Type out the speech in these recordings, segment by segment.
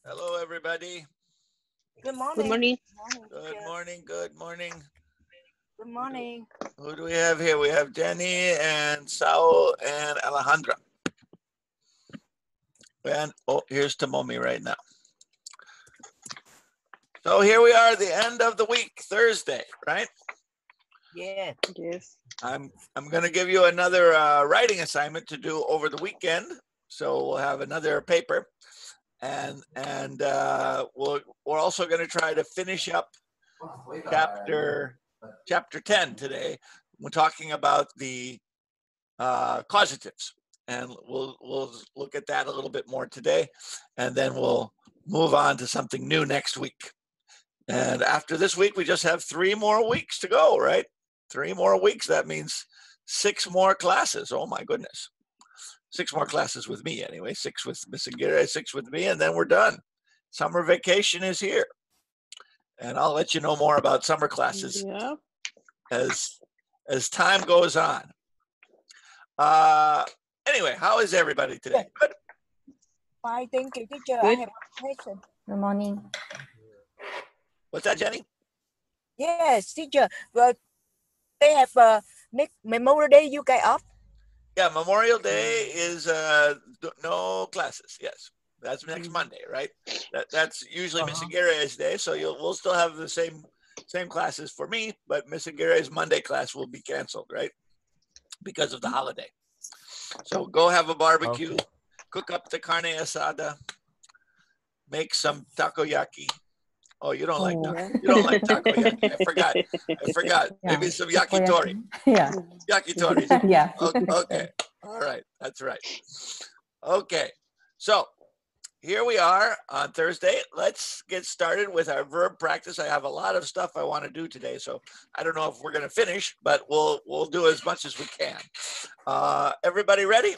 Hello, everybody. Good morning. Good morning. Good morning. Good morning. Good morning. Who do we have here? We have Jenny and Saul and Alejandra. And oh, here's Tomomi right now. So here we are at the end of the week, Thursday, right? Yeah. Yes. I'm going to give you another writing assignment to do over the weekend. So we'll have another paper, and we're also going to try to finish up chapter 10 today. We're talking about the causatives, and we'll look at that a little bit more today, and then we'll move on to something new next week. And after this week, we just have 3 more weeks to go, right? 3 more weeks. That means 6 more classes. Oh my goodness. 6 more classes with me anyway. 6 with Miss Aguirre, 6 with me, and then we're done. Summer vacation is here. And I'll let you know more about summer classes as time goes on. Anyway, how is everybody today? Good. Fine, thank you, teacher. Good. I have a question. Good morning. What's that, Jenny? Yes, teacher. But they have Memorial Day UK off. Yeah, Memorial Day is no classes. Yes, that's next Monday, right? That's usually Miss Aguirre's day, so we'll still have the same classes for me, but Miss Aguirre's Monday class will be canceled, right? Because of the holiday. So go have a barbecue, cook up the carne asada, make some takoyaki. Oh, you don't like you don't like takoyaki. I forgot. Yeah. Maybe some yakitori. Yeah. Yakitori. Yeah. Okay. All right. That's right. Okay. So here we are on Thursday. Let's get started with our verb practice. I have a lot of stuff I want to do today, so I don't know if we're going to finish, but we'll do as much as we can. Everybody ready?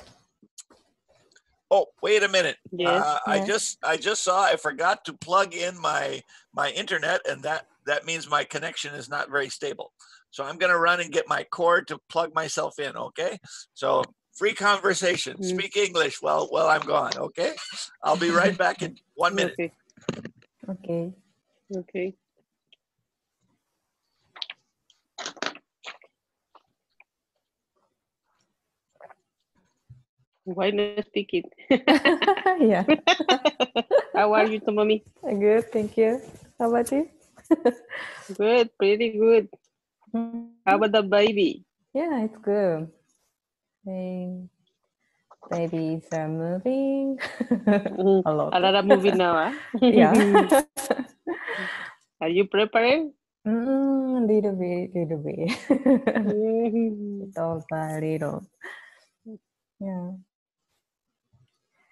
Oh, wait a minute. Yes. I just saw I forgot to plug in my internet, and that means my connection is not very stable. So I'm going to run and get my cord to plug myself in, okay? So free conversation. Speak English while I'm gone, okay? I'll be right back in 1 minute. Okay. Okay. Okay. Why not speaking? Yeah. How are you, Tomomi? Good. Thank you. How about you? Good. Pretty good. How about the baby? Yeah, it's good. Babies are moving a lot. A lot of movie now, huh? Yeah. Are you prepared? Little bit. It's also a little. Yeah.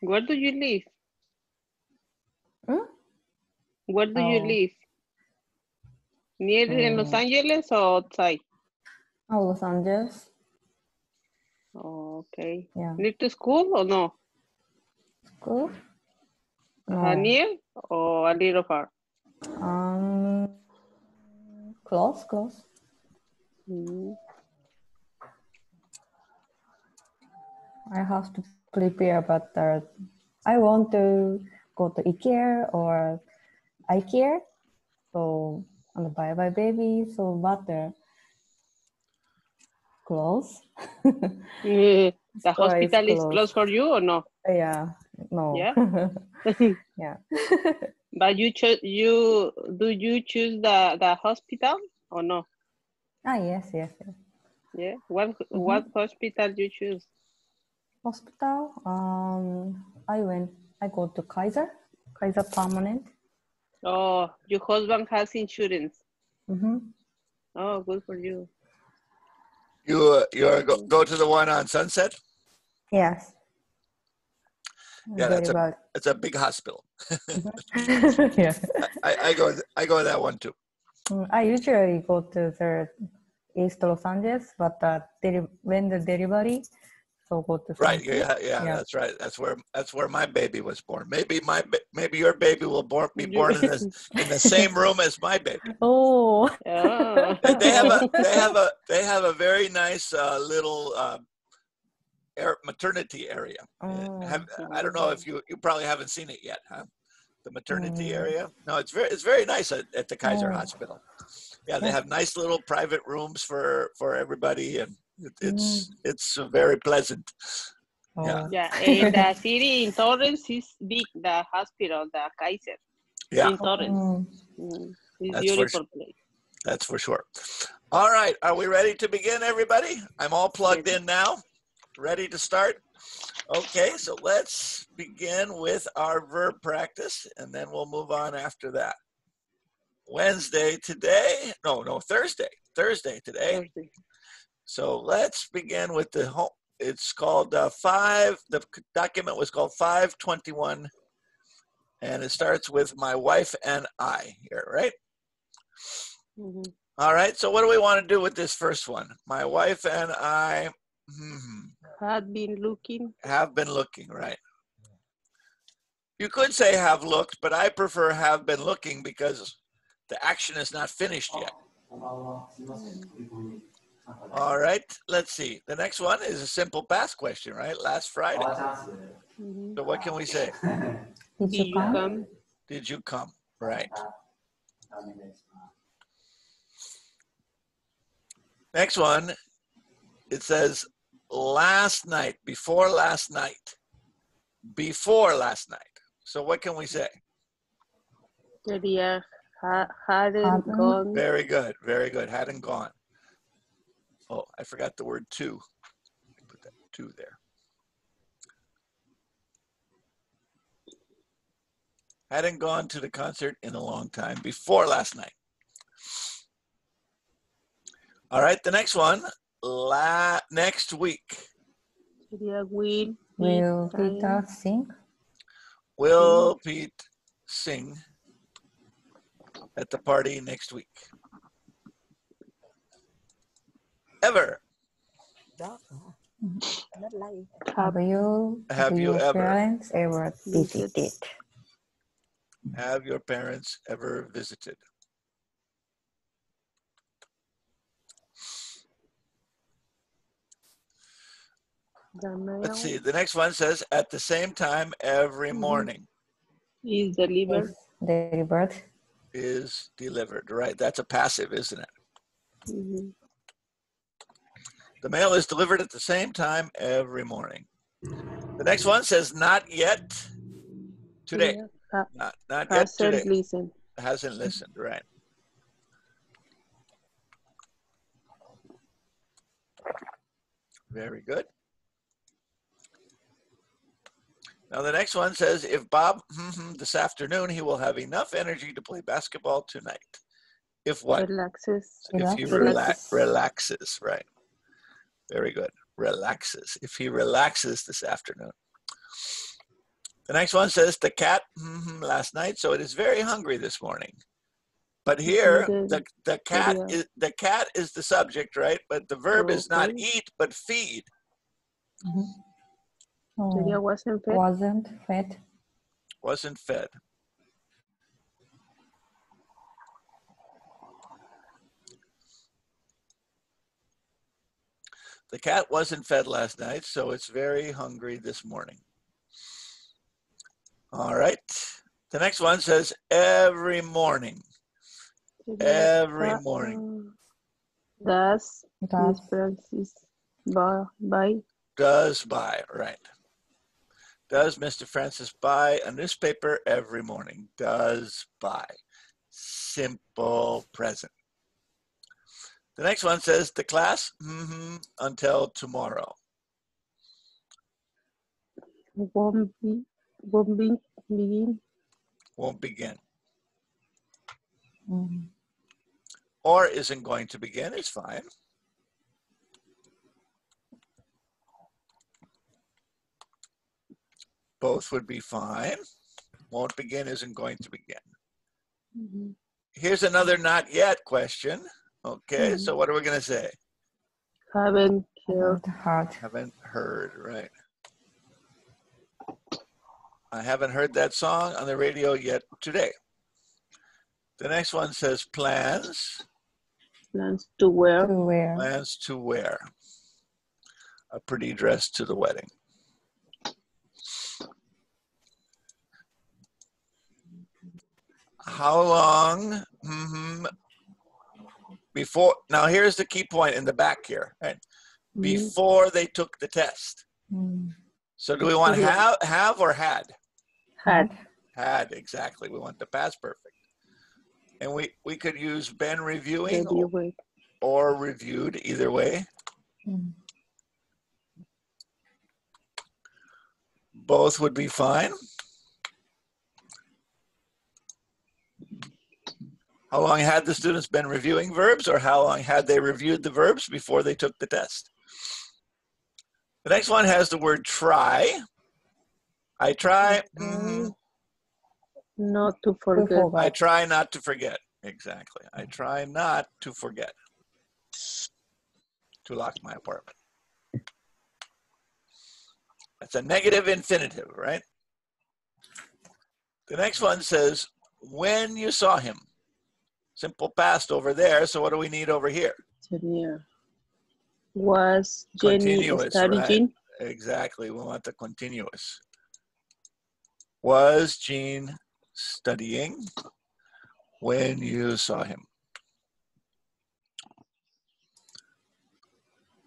Where do you live? Hmm? Where do you Oh. live? Near in Los Angeles or outside? Oh, Los Angeles. Oh, okay. Yeah. Near to school or no? School? No. Near or a little far? Close. I have to prepare, but I want to go to IKEA or IKEA. So, and buy baby. So, but close. The Store hospital is closed. close for you or no? Yeah. No. Yeah. Yeah. But you choose choose the hospital or no? Yes. Yeah. What hospital you choose? Hospital. I go to Kaiser Permanent. Oh, your husband has insurance. Mm-hmm. Oh, good for you. You go to the one on Sunset? Yes. Yeah, Very it's a big hospital. Yeah. I go to that one too. I usually go to the East Los Angeles, but when the delivery, so go to Right. Sunset. Yeah, that's right. That's where my baby was born. Maybe your baby will be born in the same room as my baby. Oh. Oh. They have a very nice little maternity area. Oh, I don't know if you probably haven't seen it yet, huh? The maternity area. No, it's very nice at the Kaiser Hospital. Yeah, they have nice little private rooms for everybody, and it's very pleasant. Yeah. Yeah, and the city in Torrance is big. The hospital, the Kaiser. Yeah. In Torrance. It's That's beautiful place. That's for sure. All right, are we ready to begin, everybody? I'm all plugged in now, ready to start. Okay, so let's begin with our verb practice, and then we'll move on after that. Thursday today. So let's begin with the home. It's called the document was called 521, and it starts with my wife and I here, right? All right, so what do we want to do with this first one? My wife and I Have been looking. Have been looking, right? You could say have looked, but I prefer have been looking because the action is not finished yet. All right, let's see. The next one is a simple past question, right? Last Friday. So what can we say? Did you come? Did you come? Right. Next one, it says last night, before last night. Before last night. So what can we say? Sería hadn't gone. Very good, very good. Hadn't gone. Oh, I forgot the word to. Put that to there. Hadn't gone to the concert in a long time. Before last night. All right, the next one. Next week. Sería will Peter sing? Will Pete sing at the party next week? Ever. Not like. Have you ever? parents ever visited? Have your parents ever visited? Let's see. The next one says at the same time every morning. Is delivered. Delivered. Is delivered, right? That's a passive, isn't it? The mail is delivered at the same time every morning. The next one says not yet today. Not yet today. Listened. Hasn't listened, right? Very good. Now the next one says, if Bob this afternoon, he will have enough energy to play basketball tonight. If what? Relaxes. If he relaxes, right. Very good. Relaxes. If he relaxes this afternoon. The next one says, the cat last night, so it is very hungry this morning. But here, the cat is the subject, right? But the verb is not eat, but feed. Sería wasn't fed. Wasn't fed. Wasn't fed. The cat wasn't fed last night, so it's very hungry this morning. All right. The next one says every morning. Every morning. Does Miss Francis buy? Does buy, right. Does Mr. Francis buy a newspaper every morning? Does buy. Simple present. The next one says the class until tomorrow. Won't begin. Won't begin. Or isn't going to begin is fine. Both would be fine. Won't begin isn't going to begin. Here's another not yet question. Okay, so what are we going to say? Haven't heard. Haven't heard, right. I haven't heard that song on the radio yet today. The next one says plans. Plans to wear. Plans to wear. a pretty dress to the wedding. How long before, now here's the key point in the back here, right? Before they took the test. So do we want have or had? Had. Had, exactly. We want the past perfect. And we could use been reviewing or reviewed, either way. Both would be fine. How long had the students been reviewing verbs, or how long had they reviewed the verbs before they took the test? The next one has the word try. I try not to forget. I try not to forget. Exactly. I try not to forget to lock my apartment. That's a negative infinitive, right? The next one says, when you saw him. Simple past over there, so what do we need over here? Was Jenny studying? Right. Exactly, we want the continuous. Was Jean studying when you saw him?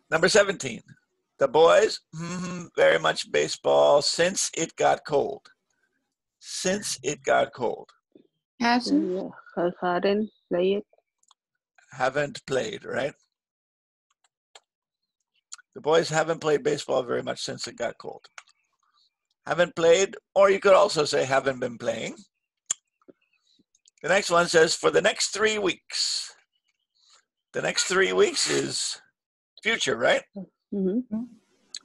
Number 17. The boys, very much baseball since it got cold. Since it got cold. Hadn't played. Haven't played, right? The boys haven't played baseball very much since it got cold. Haven't played, or you could also say haven't been playing. The next one says for the next 3 weeks. The next 3 weeks is future, right?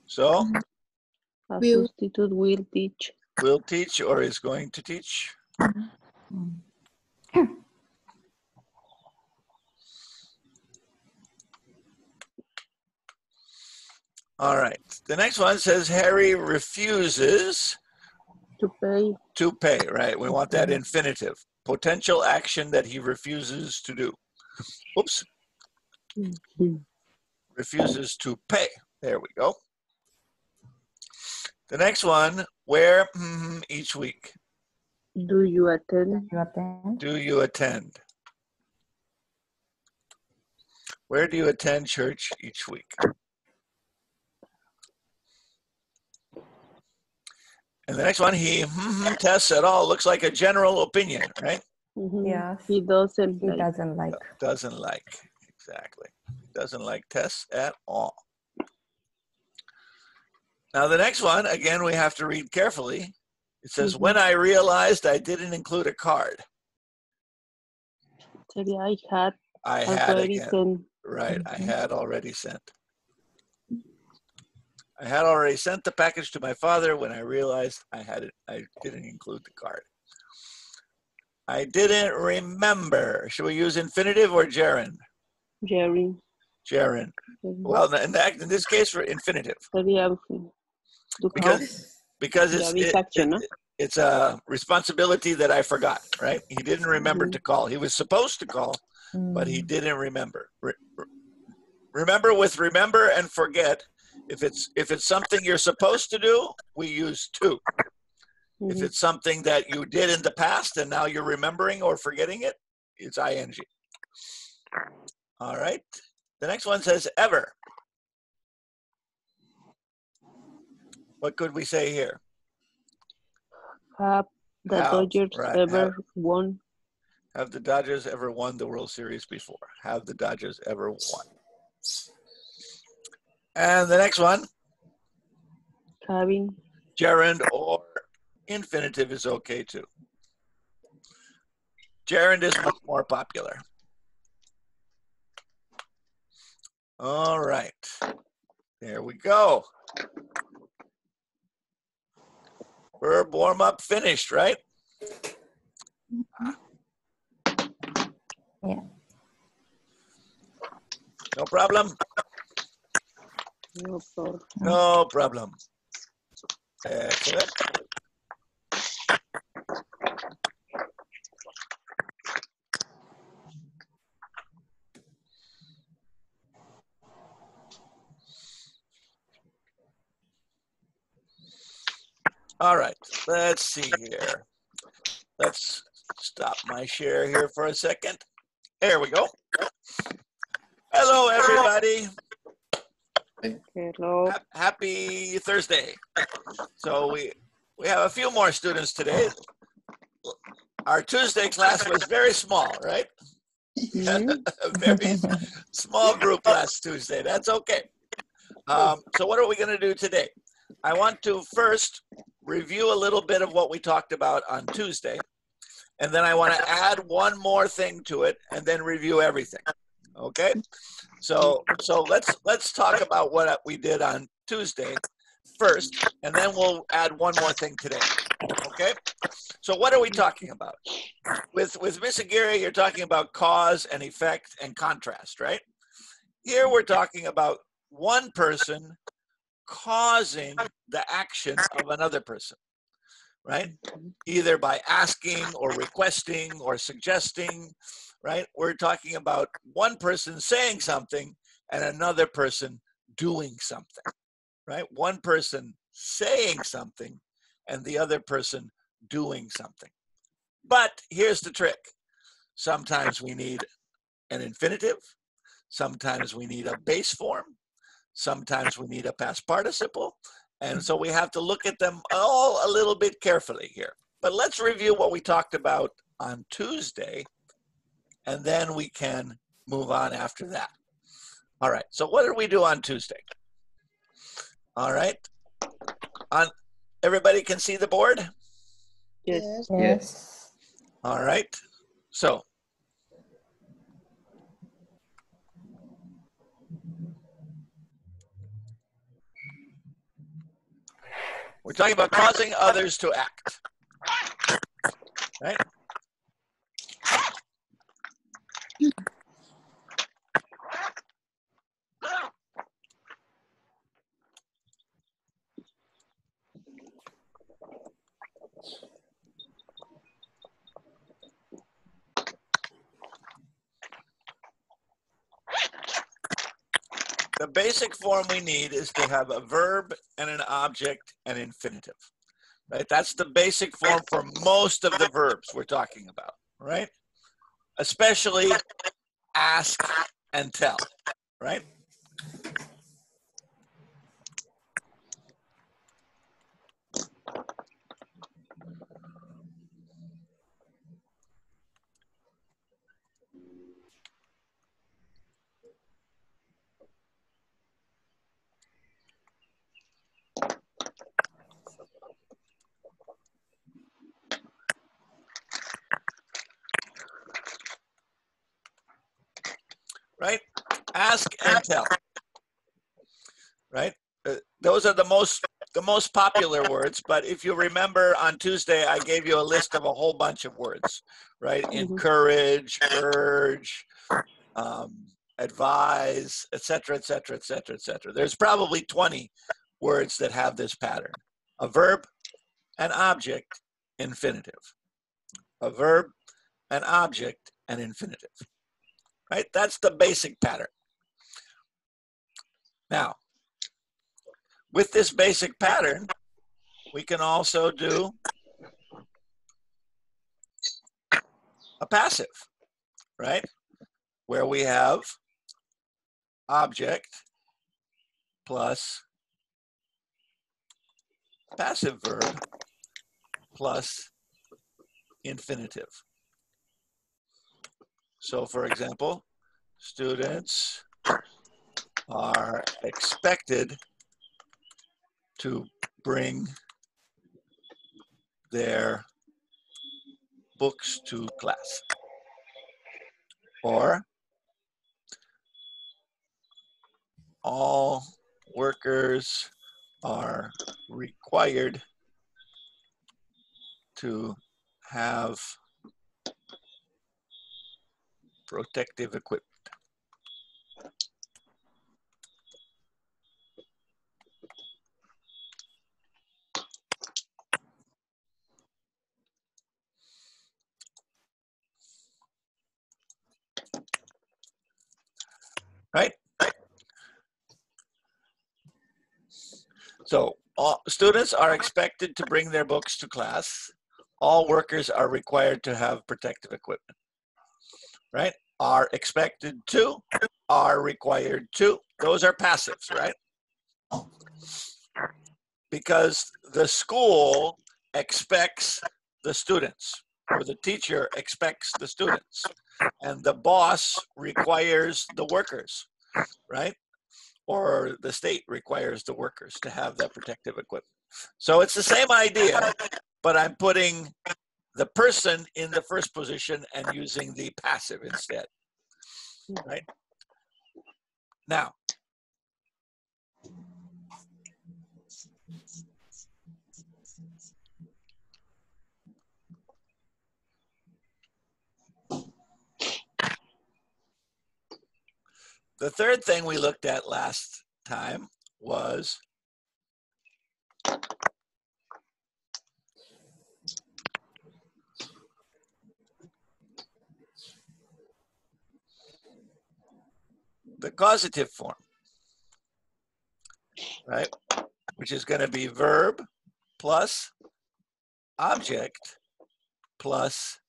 So a substitute will teach. Will teach or is going to teach. All right. The next one says Harry refuses to pay. To pay, right? We want that infinitive. Potential action that he refuses to do. Oops. Refuses to pay. There we go. The next one, where each week? Do you attend? Do you attend? Where do you attend church each week? And the next one, he tests at all. Looks like a general opinion, right? Yes. He doesn't like. Doesn't like, exactly. Doesn't like tests at all. Now the next one, again, we have to read carefully. It says, when I realized I didn't include a card. I had already again. Sent. Right, I had already sent. I had already sent the package to my father when I realized I didn't include the card. I didn't remember. Should we use infinitive or gerund? Gerund. Gerund. Well, in this case, for infinitive. Because it's a responsibility that I forgot, right? He didn't remember to call. He was supposed to call, but he didn't remember. Remember with remember and forget. If it's something you're supposed to do, we use to. If it's something that you did in the past and now you're remembering or forgetting it, it's ing. All right. The next one says ever. What could we say here? Have the Dodgers ever won? Have the Dodgers ever won the World Series before? Have the Dodgers ever won? And the next one. Having. Gerund or infinitive is okay too. Gerund is much more popular. All right. There we go. Verb warm-up finished, right? Yeah. No problem? No problem. No problem. Excellent. All right, let's see here. Let's stop my share here for a second. There we go. Hello, everybody. Hello. Happy Thursday. So we have a few more students today. Our Tuesday class was very small, right? Mhm. A very small group last Tuesday. That's okay. So what are we going to do today? I want to first review a little bit of what we talked about on Tuesday, and then I want to add one more thing to it, and then review everything. Okay? So let's talk about what we did on Tuesday first, and then we'll add one more thing today. Okay? So what are we talking about? With Miss Aguirre, you're talking about cause and effect and contrast, right? Here we're talking about one person causing the action of another person, right? Either by asking or requesting or suggesting, right? We're talking about one person saying something and another person doing something, right? One person saying something and the other person doing something. But here's the trick. Sometimes we need an infinitive. Sometimes we need a base form. Sometimes we need a past participle. And so we have to look at them all a little bit carefully here. But let's review what we talked about on Tuesday, and then we can move on after that. All right, so what did we do on Tuesday? All right, everybody can see the board? Yes. Yes. All right, so we're talking about causing others to act, right? The basic form we need is to have a verb and an object and infinitive, right? That's the basic form for most of the verbs we're talking about, right? Especially ask and tell, right? Right? Ask and tell, right? Those are the most popular words, but if you remember on Tuesday, I gave you a list of a whole bunch of words, right? Encourage, urge, advise, etc., etc., etc., etc. There's probably 20 words that have this pattern. A verb, an object, infinitive. A verb, an object, an infinitive. Right? That's the basic pattern. Now, with this basic pattern, we can also do a passive, right? Where we have object plus passive verb plus infinitive. So for example, students are expected to bring their books to class. Or all workers are required to have protective equipment. Right? So All students are expected to bring their books to class. All workers are required to have protective equipment, right? Are expected to, are required to. Those are passives, right? Because the school expects the students, or the teacher expects the students, and the boss requires the workers, right? Or the state requires the workers to have that protective equipment. So it's the same idea, but I'm putting the person in the first position and using the passive instead, right? Now, the third thing we looked at last time was the causative form, right? Which is going to be verb plus object plus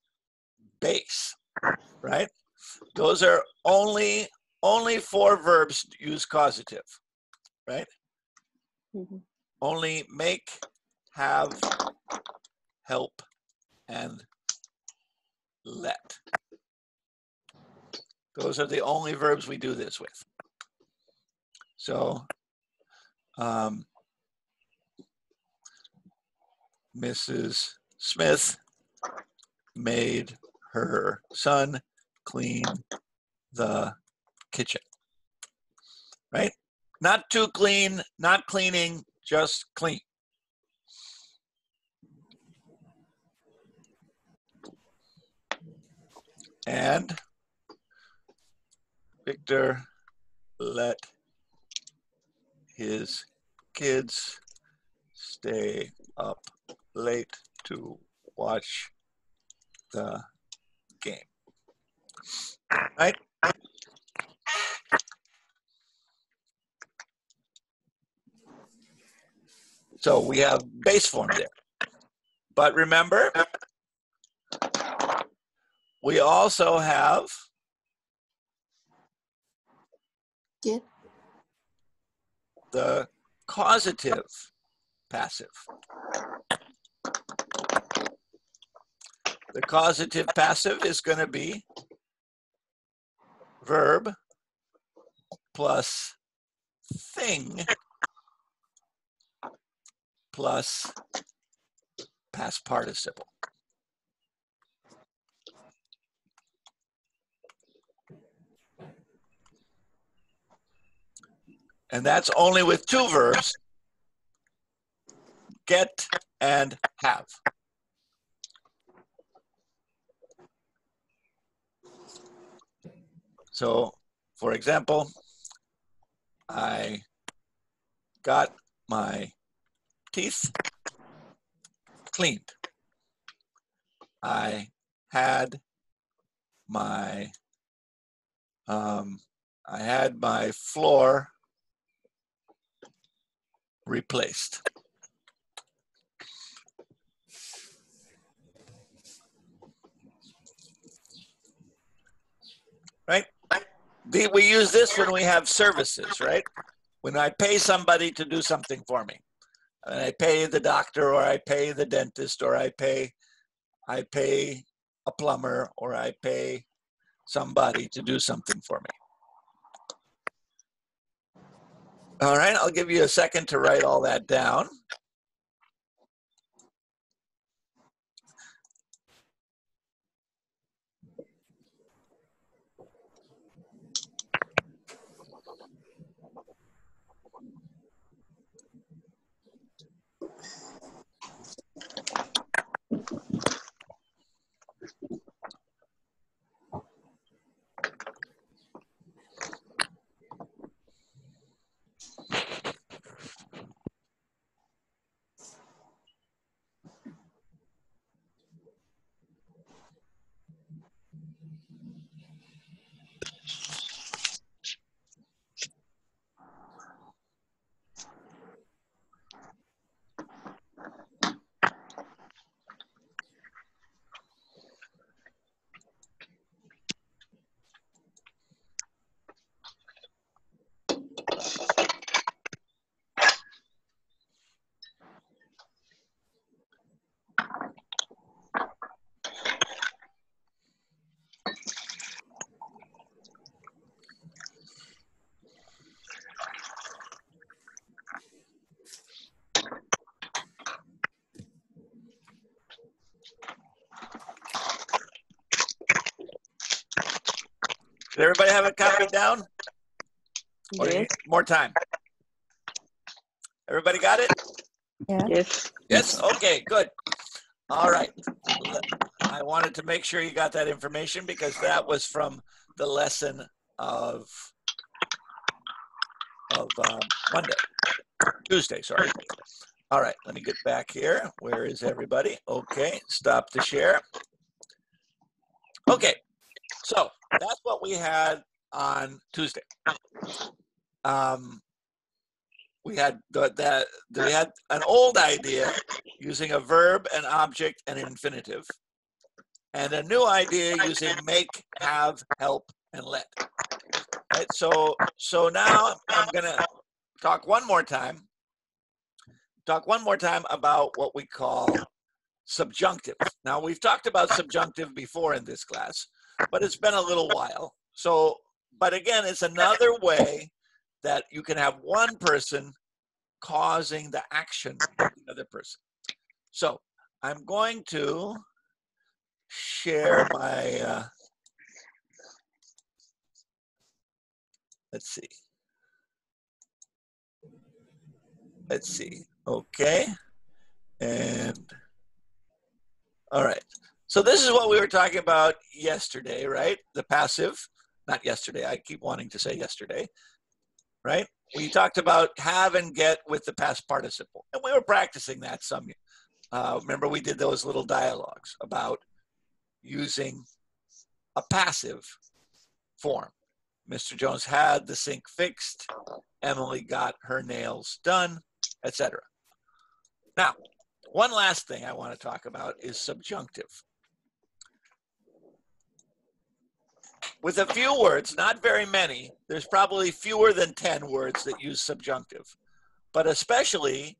base, right? Those are only 4 verbs use causative, right? Mhm. Only make, have, help, and let. Those are the only verbs we do this with. So, Mrs. Smith made her son clean the kitchen, right? Not too clean, not cleaning, just clean. And Victor let his kids stay up late to watch the game, right? So we have base form there. But remember, we also have Get. the causative passive. The causative passive is going to be verb plus thing plus past participle. And that's only with 2 verbs, get and have. So, for example, I got my teeth cleaned. I had my floor replaced. Right? We use this when we have services, right? When I pay somebody to do something for me. And I pay the doctor, or I pay the dentist, or I pay a plumber, or I pay somebody to do something for me. All right, I'll give you a second to write all that down. Did everybody have it copied down? Or do you need Yes. more time? Everybody got it? Yeah. Yes. Yes? Okay, good. All right. I wanted to make sure you got that information because that was from the lesson of Tuesday, sorry. All right, let me get back here. Where is everybody? Okay, stop the share. Okay, so that's what we had on Tuesday. We had we had an old idea using a verb, an object, and an infinitive, and a new idea using make, have, help, and let. Right. So now I'm gonna talk one more time about what we call subjunctive. Now we've talked about subjunctive before in this class, but it's been a little while. So, but again, it's another way that you can have one person causing the action of the other person. So I'm going to share my, let's see, okay, and all right. So this is what we were talking about yesterday, right? The passive, not yesterday, I keep wanting to say yesterday, right? We talked about have and get with the past participle, and we were practicing that some. Remember, we did those little dialogues about using a passive form. Mr. Jones had the sink fixed. Emily got her nails done, etc. Now, one last thing I want to talk about is subjunctive. With a few words, not very many, there's probably fewer than 10 words that use subjunctive, but especially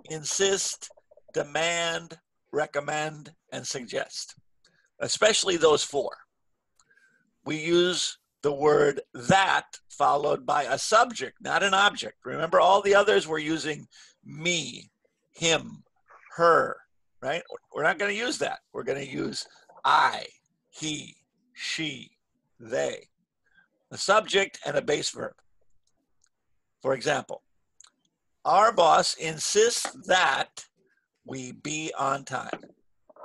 insist, demand, recommend, and suggest, especially those four. We use the word that followed by a subject, not an object. Remember, all the others were using me, him, her, right? We're not going to use that. We're going to use I, he, she, they. A subject and a base verb. For example, our boss insists that we be on time.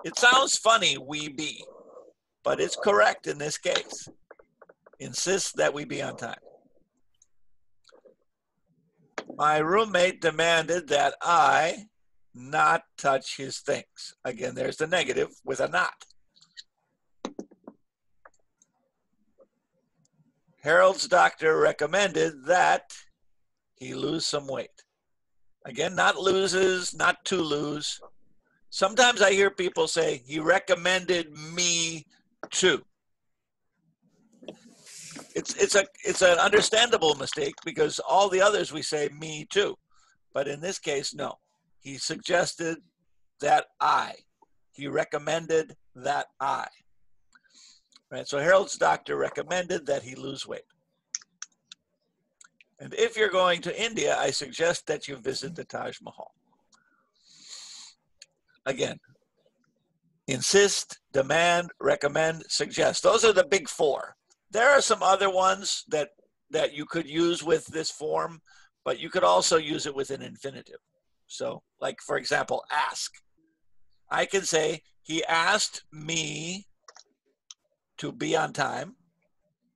It sounds funny, we be, but it's correct in this case. Insists that we be on time. My roommate demanded that I not touch his things. Again, there's the negative with a not. Harold's doctor recommended that he lose some weight. Again, not loses, not to lose. Sometimes I hear people say, he recommended me to. It's an understandable mistake because all the others we say me too. But in this case, no. He suggested that I. He recommended that I. Right, so Harold's doctor recommended that he lose weight. And if you're going to India, I suggest that you visit the Taj Mahal. Again, insist, demand, recommend, suggest. Those are the big four. There are some other ones that you could use with this form, but you could also use it with an infinitive. So, like, for example, ask. I can say, he asked me to be on time,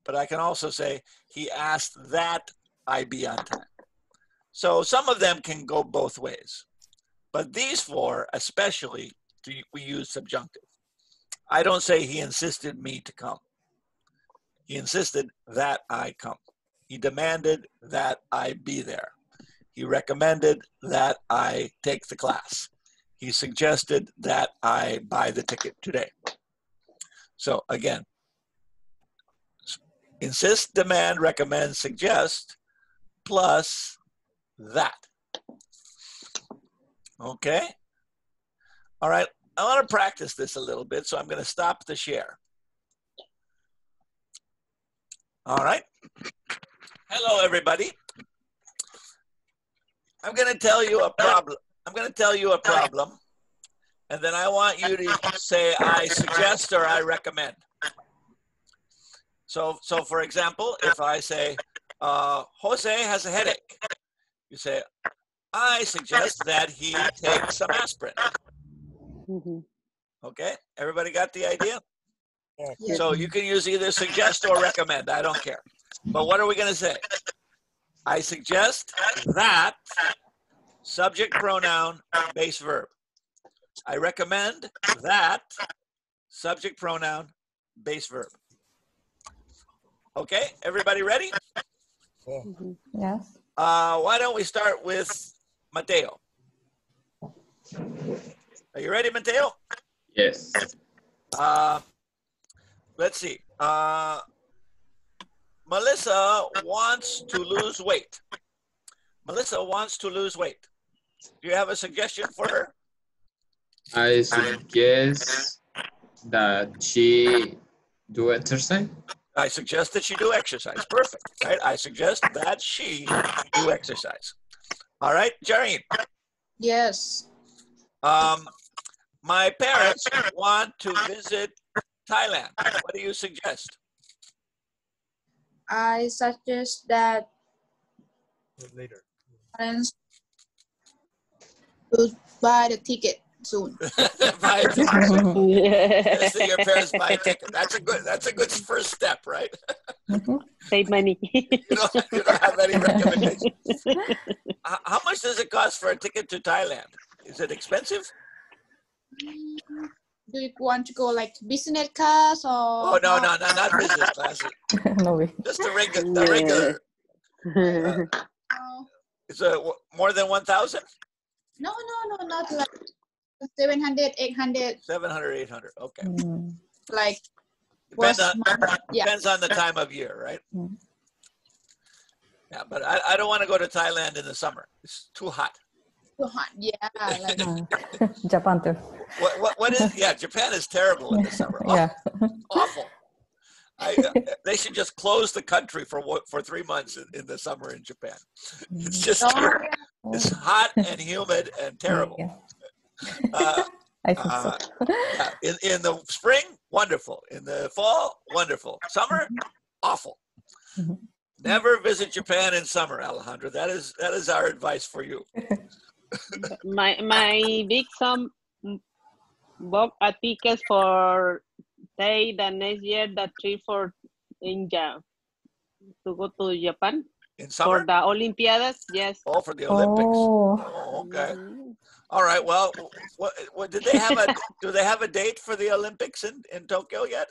but I can also say, he asked that I be on time. So some of them can go both ways. But these four, especially, we use subjunctive. I don't say he insisted me to come. He insisted that I come. He demanded that I be there. He recommended that I take the class. He suggested that I buy the ticket today. So again, insist, demand, recommend, suggest, plus that. Okay? All right, I want to practice this a little bit, so I'm going to stop the share. All right. Hello, everybody. I'm going to tell you a problem. And then I want you to say I suggest or I recommend. So for example, if I say, Jose has a headache, you say, I suggest that he take some aspirin. Mhm. Okay, everybody got the idea? Yes. Yes. So you can use either suggest or recommend. I don't care. But what are we going to say? I suggest that subject pronoun base verb. I recommend that subject pronoun base verb. Okay, everybody ready? Mhm. Yes. Why don't we start with Mateo? Are you ready, Mateo? Yes. Let's see. Melissa wants to lose weight. Melissa wants to lose weight. Do you have a suggestion for her? I suggest that she do exercise. I suggest that she do exercise. Perfect, right? I suggest that she do exercise. All right, Jareen. Yes. My parents want to visit Thailand. What do you suggest? I suggest that Later. parents should buy the ticket soon. Buy a ticket. Yeah. Yes, your parents buy a ticket. That's a good first step, right? Save money. You don't have any recommendations. How much does it cost for a ticket to Thailand? Is it expensive? Do you want to go like business class or? Oh no, not business class. No way. Just the regular. No, It's more than 1,000? no, not like 700, 800. 700, 800. Okay. Mm. Like Depends was yeah. Depends on the time of year, right? Mm. Yeah, but I don't want to go to Thailand in the summer. It's too hot. Too hot. Yeah, like Japan too. What is? Yeah, Japan is terrible in the summer. Yeah. Awful. They should just close the country for 3 months in the summer in Japan. It's just no, it's hot and humid and terrible. Yeah. Uh, I think so. yeah, in the spring, wonderful. In the fall, wonderful. Summer, awful. Mhm. Never visit Japan in summer, Alejandro. That is our advice for you. my big son bought a ticket for take the next year the trip for India to go to Japan In for summer? the Olympiads. Yes. Oh, for the Olympics. Oh, Oh, okay. Mhm. All right. Well, what did they have do they have a date for the Olympics in Tokyo yet?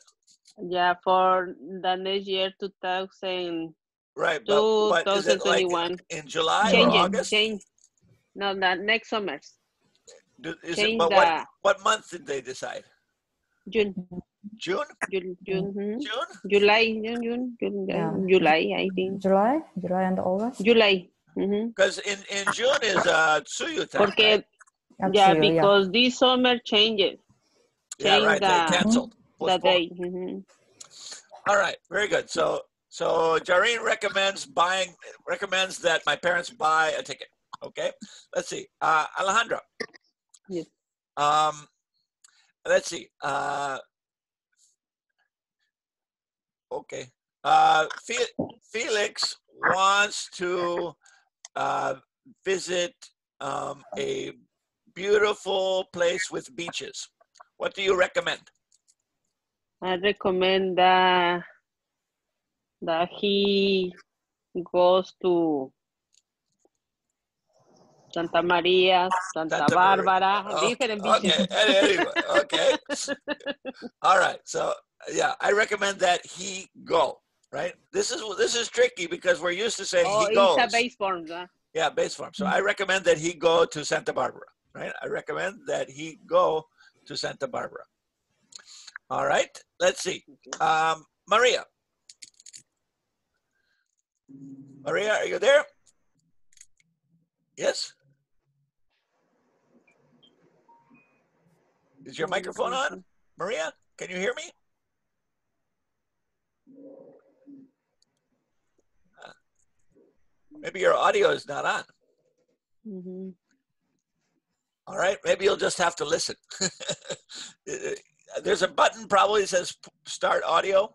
Yeah, for the next year 2000. Right. But is it like 2021. in July Change or it. August? Change. No, the next summer. Change But the what month did they decide? June. June? June. June? July. June. Yeah. July, I think. July and August. July. Mhm. Because in June is Tsuyutan, Porque right? yeah, Actually, because this summer changes. Yeah, Change right. They canceled. the Postponed. day. Mhm. All right, very good. So Jareen recommends that my parents buy a ticket. Okay, let's see. Alejandra. Yes. Let's see. Okay. Felix wants to visit a beautiful place with beaches. What do you recommend? I recommend that he goes to Santa Maria, Santa Barbara, Okay, different beaches. anyway, okay. All right. So yeah, I recommend that he go. Right. This is tricky because we're used to saying he goes. It's a base form. Huh? Yeah, base form. So I recommend that he go to Santa Barbara. Right. I recommend that he go to Santa Barbara. All right. Let's see. Maria. Maria, are you there? Yes. Is your microphone on? Maria, can you hear me? Maybe your audio is not on. Mm-hmm. All right, maybe you'll just have to listen. There's a button probably that says start audio.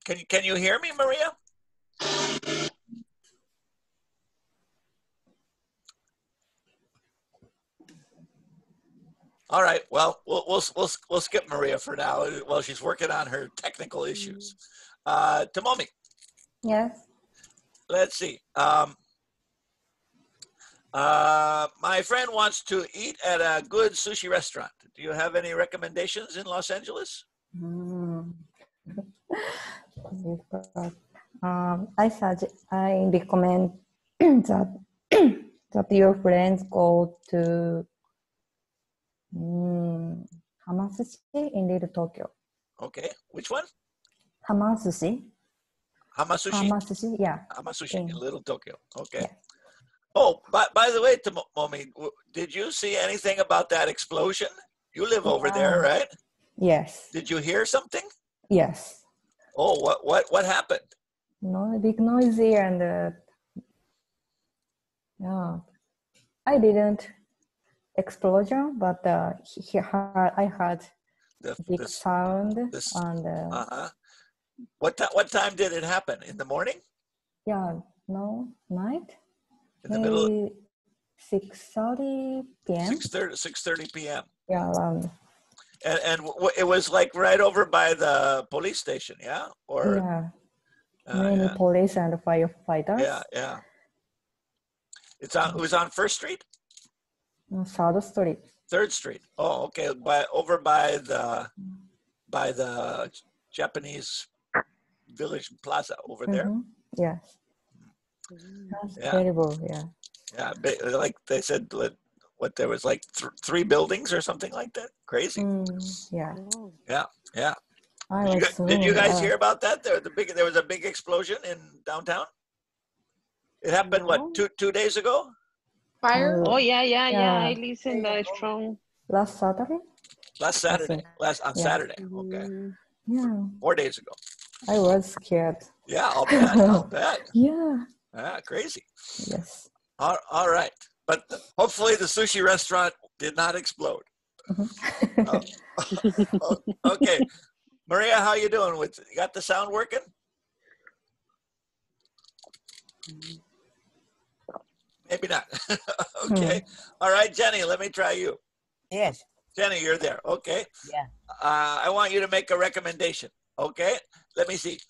Can you hear me, Maria? All right. Well, we'll skip Maria for now while she's working on her technical issues. Tomomi, Yes. let's see. My friend wants to eat at a good sushi restaurant. Do you have any recommendations in Los Angeles? I recommend that that your friends go to Hamasushi in Little Tokyo. Okay. Which one? Hamasushi. Hamasushi. Hamasushi, yeah. Hamasushi in Little Tokyo. Okay. Yeah. Oh, by the way, Tomomi, did you see anything about that explosion? You live over there, right? Yes. Did you hear something? Yes. Oh, what happened? No, big noisy and yeah. I didn't explosion, but I heard big sound and What time did it happen? In the morning? yeah, no, night. In the middle? Maybe 6:30 p.m. 6:30 p.m. Yeah, around. And it was like right over by the police station, yeah? Or Yeah. Many police and firefighters. Yeah. It was on First Street? Third Street. 3rd Street. Oh, okay. Over by the Japanese Village Plaza over there. Yes. That's terrible. Yeah. Yeah, like they said, what there was like 3 buildings or something like that. Crazy. Yeah. Yeah. Did you guys hear about that? There was a big explosion in downtown. It happened two days ago? Fire? Oh yeah. I listened strong. Last Saturday? Last Saturday. On Saturday. Okay. Yeah. 4 days ago. I was scared. Yeah, I'll bet. Yeah. Crazy. Yes. All right. But hopefully the sushi restaurant did not explode. Okay. Maria, how you doing? You got the sound working? Maybe not. Okay. All right, Jenny, let me try you. Yes. Jenny, you're there. Okay. Yeah. I want you to make a recommendation. Okay. Let me see.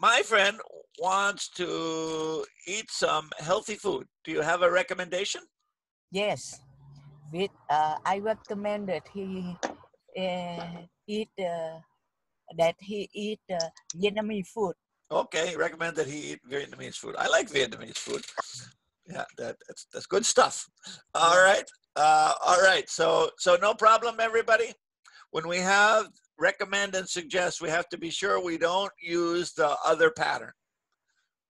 My friend wants to eat some healthy food. Do you have a recommendation? Yes. I recommend that he eat Vietnamese food. Okay, recommend that he eat Vietnamese food. I like Vietnamese food. Yeah, that's good stuff. All right. All right. So no problem, everybody. When we have recommend and suggest, we have to be sure we don't use the other pattern,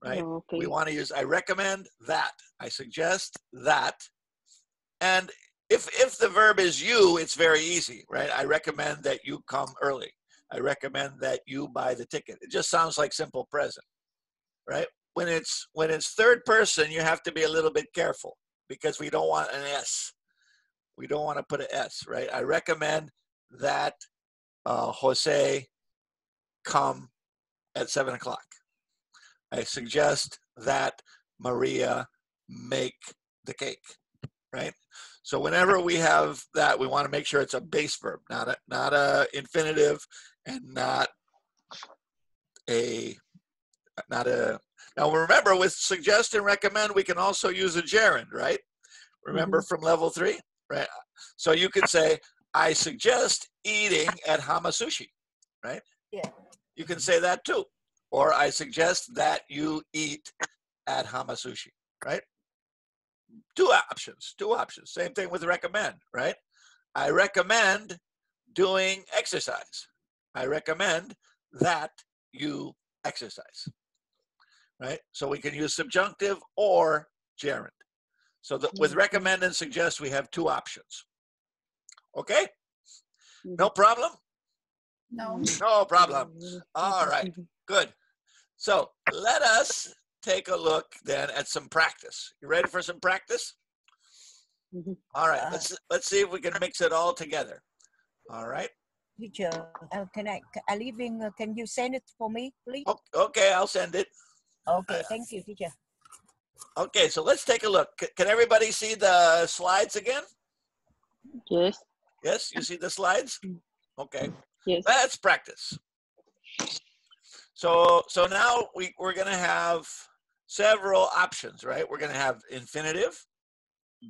right? Okay. We want to use I recommend that, I suggest that. And if the verb is you, it's very easy, right? I recommend that you come early. I recommend that you buy the ticket. It just sounds like simple present, right? When it's third person, you have to be a little bit careful because we don't want an S. We don't want to put an S, right? I recommend that Jose come at 7 o'clock. I suggest that Maria make the cake, right? So whenever we have that, we want to make sure it's a base verb, not a infinitive, and not a. Now remember, with suggest and recommend, we can also use a gerund, right? Remember from level 3, right? So you could say, I suggest eating at Hamasushi, right? Yeah. You can say that too. Or I suggest that you eat at Hamasushi, right? Two options. Same thing with recommend, right? I recommend doing exercise. I recommend that you exercise, right? So we can use subjunctive or gerund. So with recommend and suggest, we have 2 options. Okay? No problem? No. No problem. All right, good. So let us take a look then at some practice. You ready for some practice? All right, let's see if we can mix it all together. All right. teacher, I leaving, can you send it for me, please? Okay, I'll send it. Okay, thank you, teacher. Okay, so let's take a look. Can everybody see the slides again? Yes. Yes, you see the slides? Okay, Yes. let's practice. So now we're going to have several options, right? We're going to have infinitive,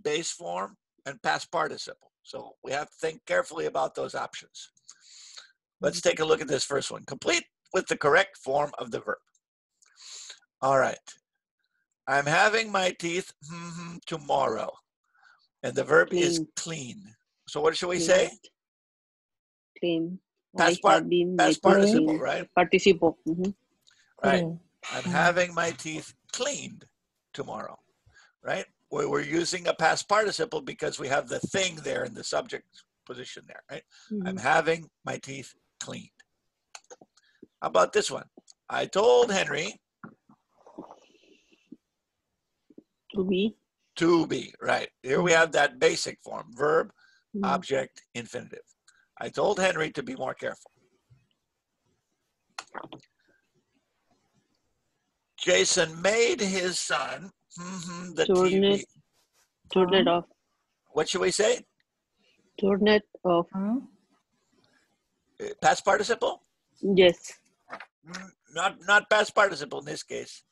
base form, and past participle. So we have to think carefully about those options. Let's take a look at this first one. Complete with the correct form of the verb. All right. I'm having my teeth tomorrow. And the verb is clean. So what should we say? Clean. Past participle, right? Participle. Right. Clean. I'm having my teeth cleaned tomorrow, right? We're using a past participle because we have the thing there in the subject position there, right? I'm having my teeth cleaned. How about this one? I told Henry to be, right? Here we have that basic form, verb, object, infinitive. I told Henry to be more careful. Jason made his son the TV. Turn it off. What should we say? Turn it off. Past participle? Yes. Not past participle in this case.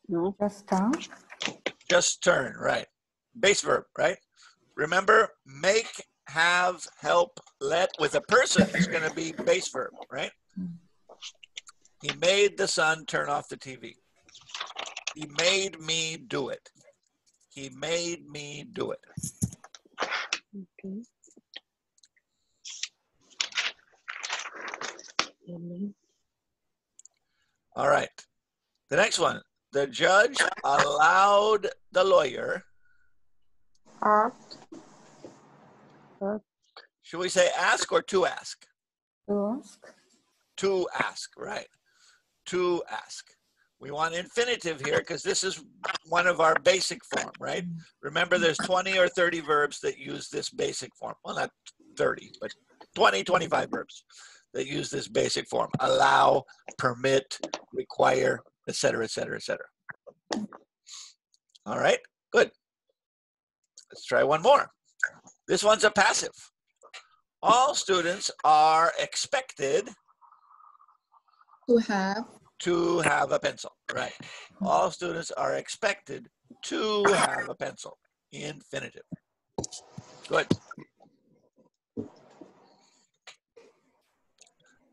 No. Just turn. Just turn, right? Base verb, right? Remember, make, have, help, let with a person is going to be base verb, right? He made the son turn off the TV. He made me do it. He made me do it. Okay. All right. The next one. The judge allowed the lawyer. Should we say ask or to ask? To ask. To ask, right. To ask. We want infinitive here because this is one of our basic form, right? Remember, there's 20 or 30 verbs that use this basic form. Well, not 30, but 20, 25 verbs that use this basic form. Allow, permit, require, etc., etc., etc. All right, good. Let's try one more. This one's a passive. All students are expected to have a pencil, right? All students are expected to have a pencil. Infinitive. Good.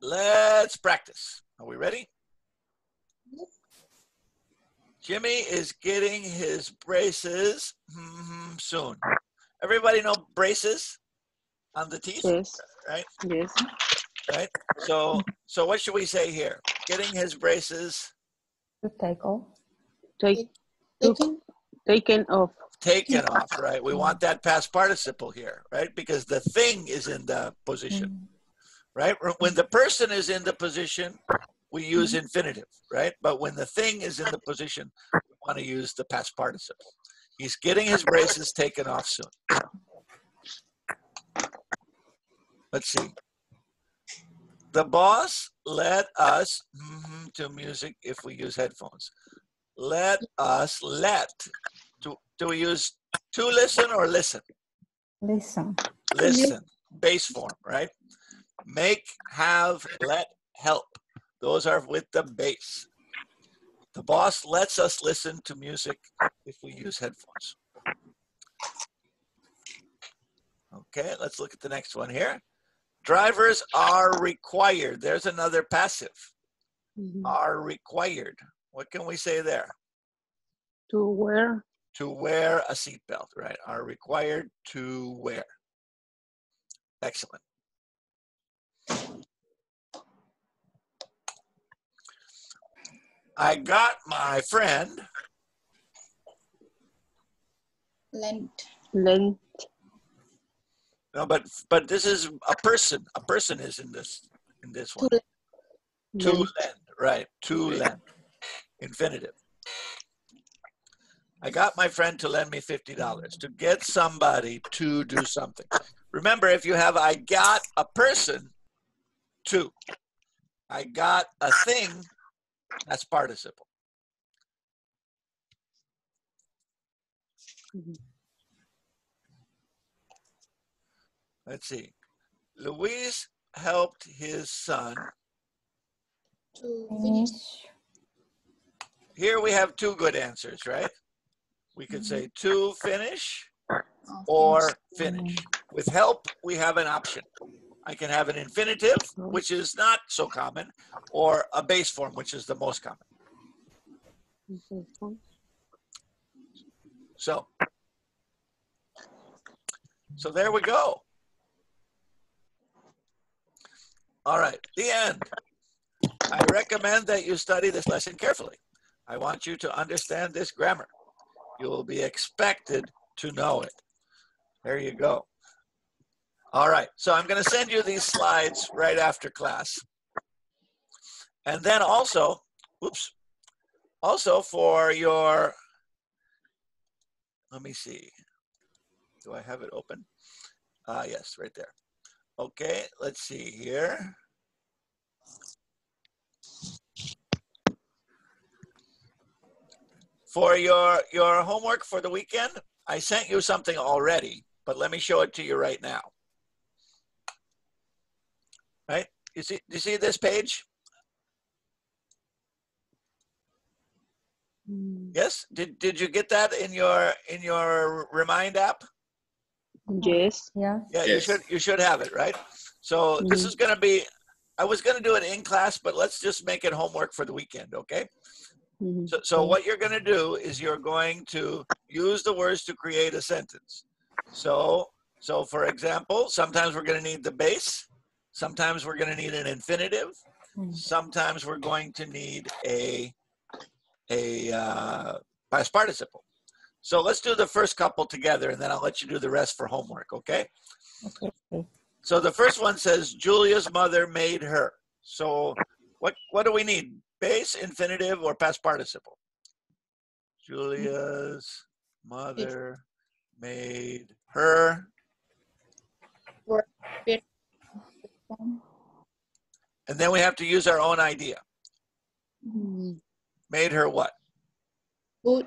Let's practice. Are we ready? Jimmy is getting his braces soon. Everybody know braces on the teeth? Yes. Right? Yes. Right? So what should we say here? Getting his braces. To take off. Taken off. Taken off, right? We want that past participle here, right? Because the thing is in the position, right? When the person is in the position, we use infinitive, right? But when the thing is in the position, we want to use the past participle. He's getting his braces taken off soon. Let's see. The boss let us to music if we use headphones. Let us let. Do we use to listen or listen? Listen. Listen. Base form, right? Make, have, let, help. Those are with the base. The boss lets us listen to music if we use headphones. Okay, let's look at the next one here. Drivers are required. There's another passive. Are required. What can we say there? To wear. To wear a seatbelt, right? Are required to wear. Excellent. I got my friend. lent. No, but this is a person. A person is in this one. To lend, right? To lend. Infinitive. I got my friend to lend me $50 to get somebody to do something. Remember, if you have I got a person, two. I got a thing, that's participle. Let's see. Luis helped his son. To finish. Here we have two good answers, right? We could say to finish Oh, or finish. With help, we have an option. I can have an infinitive, which is not so common, or a base form, which is the most common. So there we go. All right, the end. I recommend that you study this lesson carefully. I want you to understand this grammar. You will be expected to know it. There you go. All right, so I'm going to send you these slides right after class. And then also, also for your, let me see. Do I have it open? Yes, right there. Okay, let's see here. For your homework for the weekend, I sent you something already, but let me show it to you right now. Right? You see this page? Yes? Did you get that in your Remind app? Yes. Yeah. Yeah, Yes. you should have it, right? So this is going to be, I was going to do it in class, but let's just make it homework for the weekend, okay? So what you're going to do is you're going to use the words to create a sentence. So for example, sometimes we're going to need the base. Sometimes we're going to need an infinitive. Sometimes we're going to need a past participle. So let's do the first couple together, and then I'll let you do the rest for homework, okay? Okay. So the first one says, Julia's mother made her. So what do we need? Base, infinitive, or past participle? Julia's mother made her. And then we have to use our own idea. Made her what? Put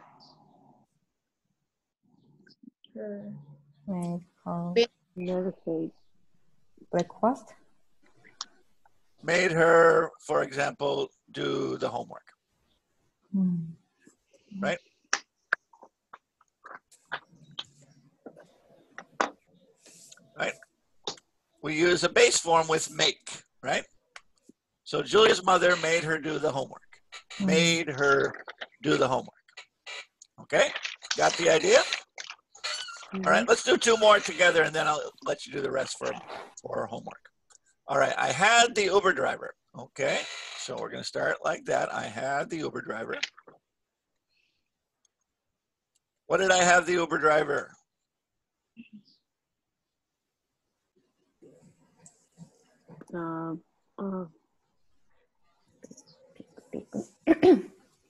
Made her Lowercase. breakfast. Made her, for example, do the homework. Right? Right? We use a base form with make, right? So Julia's mother made her do the homework. Made her do the homework. Okay? Got the idea? All right, let's do two more together, and then I'll let you do the rest for homework. All right, I had the Uber driver. Okay, so we're going to start like that. I had the Uber driver. What did I have the Uber driver?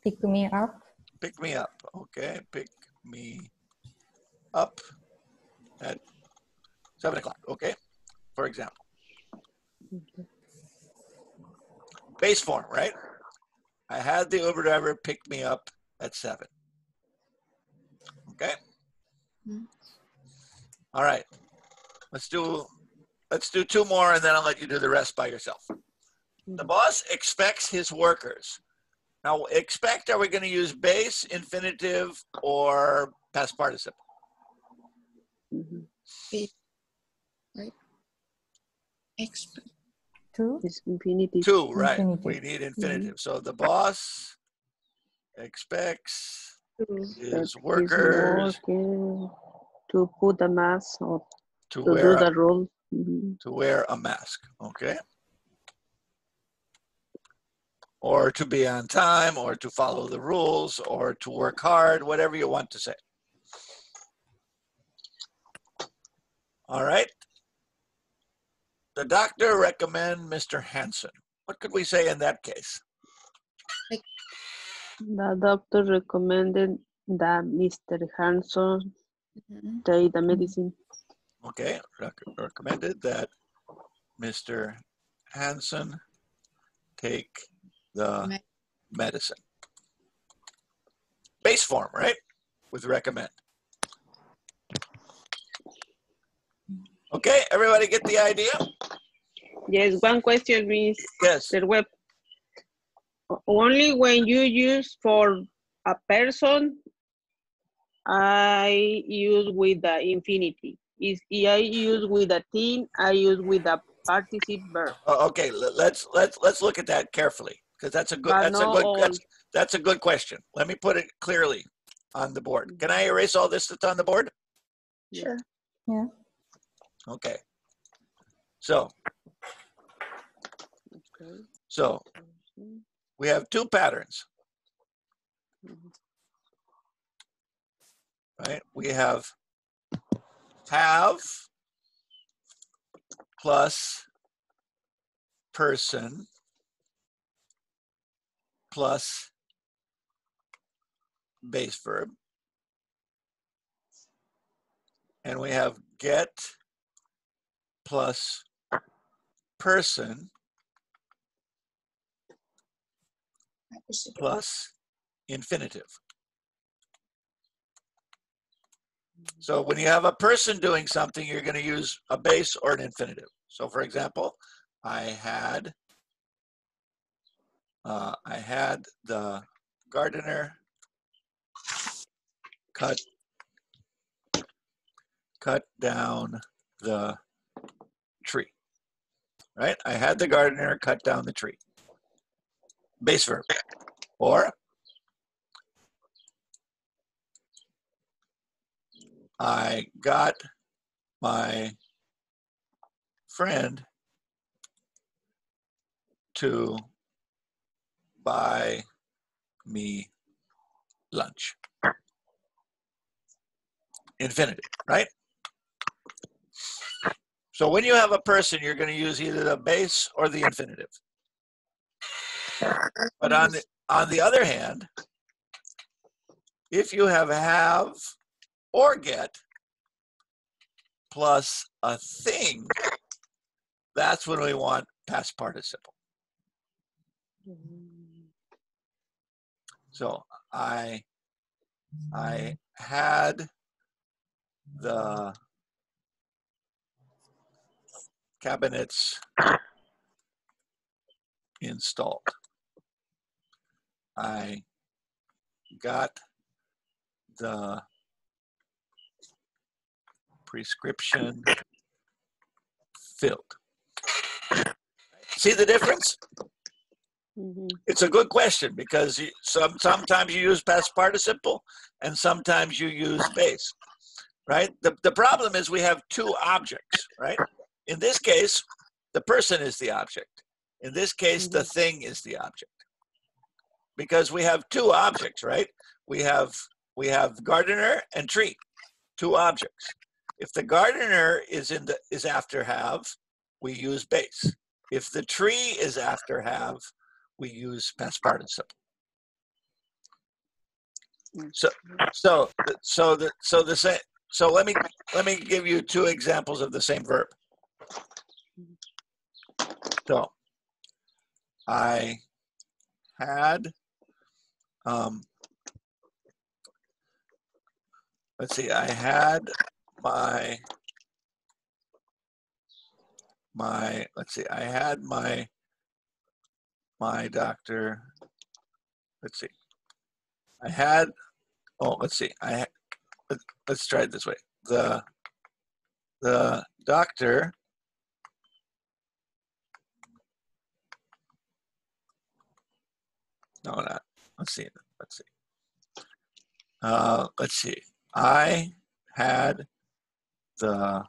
Pick me up. Pick me up. Okay, pick me up at 7 o'clock. Okay, for example. Base form, right? I had the Uber driver pick me up at 7. Okay. All right. Let's do two more, and then I'll let you do the rest by yourself. The boss expects his workers. Now, expect, are we going to use base, infinitive, or past participle? right? Expect. Two. It's infinitive. Two, right? Infinitive. We need infinitive. So the boss expects his workers to put a mask or to to wear do the role. to wear a mask. Okay. Or to be on time, or to follow the rules, or to work hard, whatever you want to say. All right. The doctor recommend Mr. Hansen. What could we say in that case? The doctor recommended that Mr. Hanson take the medicine. Okay, recommended that Mr. Hansen take the medicine. Base form, right? With recommend. Okay, everybody get the idea? Yes, one question is, Yes. the web, only when you use for a person, I use with the infinitive. Is I use with a team, I use with the participle verb. Okay, let's look at that carefully, because that's a good But not all. that's a good question. Let me put it clearly on the board. Can I erase all this that's on the board? Sure. Yeah. Okay. So we have two patterns, right? We have plus person plus base verb. And we have get plus person plus infinitive. So when you have a person doing something, you're going to use a base or an infinitive. So for example, I had the gardener cut down the tree, right? I had the gardener cut down the tree. Base verb. Or I got my friend to buy me lunch. Infinitive, right? So when you have a person, you're going to use either the base or the infinitive. But on the other hand, if you have or get plus a thing, that's when we want past participle. So I had the cabinets installed. I got the prescription filled. See the difference? It's a good question because sometimes you use past participle and sometimes you use base, right? The problem is we have two objects, right? In this case, the person is the object. In this case, the thing is the object. Because we have two objects, right? We have gardener and tree, two objects. If the gardener is after have, we use base. If the tree is after have, we use past participle. So let me give you two examples of the same verb. So I had let's see, I had my doctor, let's see, let's try it this way. The doctor let's see. I had the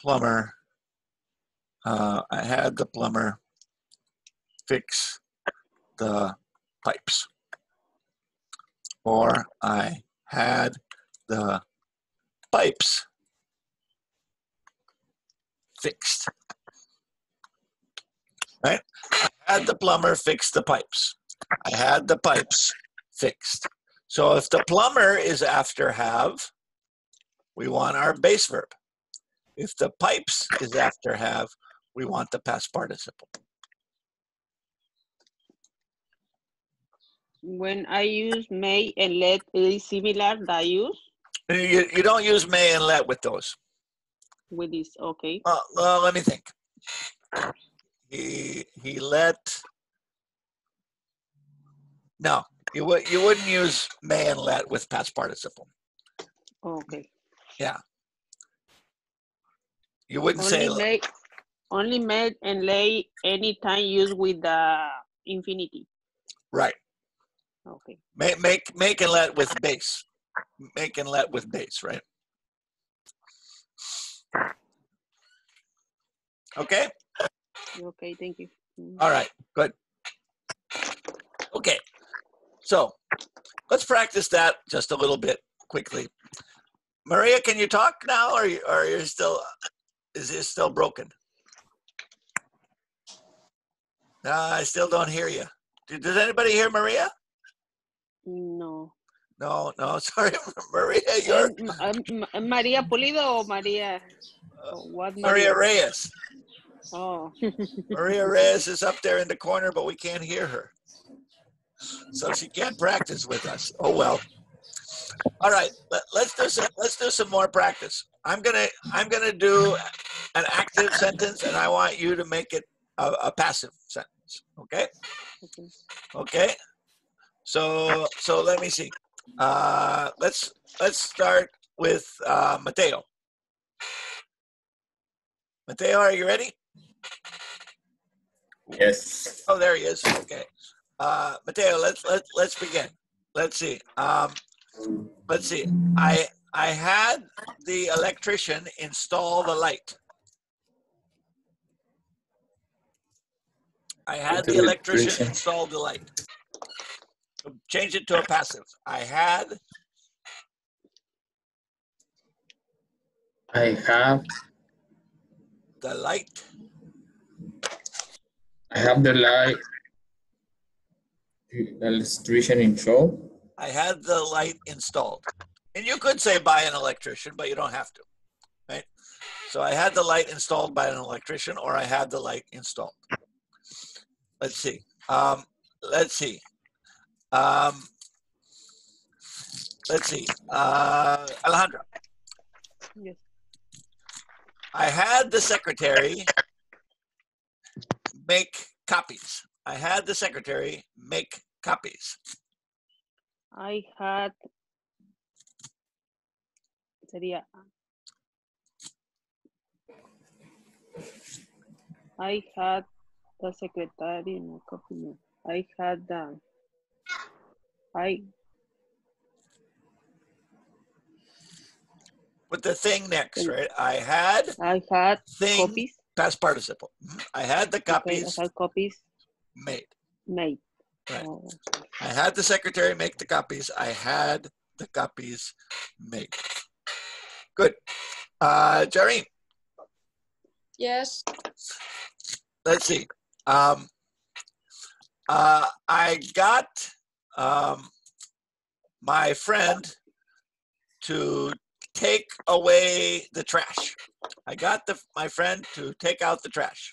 plumber. I had the plumber fix the pipes. Or I had the pipes fixed. Right? I had the plumber fix the pipes. I had the pipes fixed. So if the plumber is after have, we want our base verb. If the pipes is after have, we want the past participle. When I use may and let, it is similar that I use You don't use may and let with those. with this. Okay. Well, let me think. He let. No, you wouldn't use may and let with past participle. Okay. Yeah. You wouldn't say. Only made and lay anytime used with the infinity. Right. Okay. Make and let with base. Make and let with base, right? Okay. Okay, thank you. All right, good. Okay, so let's practice that just a little bit quickly. Maria, can you talk now, or you're still? Is it still broken? No, I still don't hear you. Does anybody hear Maria? No. No, sorry, Maria. You're Maria Pulido or Maria? What Maria Reyes. Oh. Maria Reyes is up there in the corner, but we can't hear her, so she can't practice with us. Oh well. All right, let's do some more practice. I'm gonna do an active sentence, and I want you to make it a passive sentence. Okay. Okay. So let me see. Let's start with Mateo. Mateo, are you ready? Yes. Oh, there he is. Okay. Mateo, let's begin. Let's see. Let's see. I had the electrician install the light. I had the electrician install the light. So change it to a passive. I had the light. I have the light. The electrician installed. I had the light installed. And you could say by an electrician, but you don't have to, right? So I had the light installed by an electrician, or I had the light installed. Let's see. Let's see. Alejandra. Yes. I had the secretary make copies. I had the secretary make copies. I had sería I had the secretary no copy no. I had the Put the thing next, right? I had thing, copies. Past participle. I had the copies Okay, I had copies made. made. Right. Oh. I had the secretary make the copies. I had the copies made. Good. Jareen. Yes. Let's see. I got my friend to take away the trash. I got my friend to take out the trash.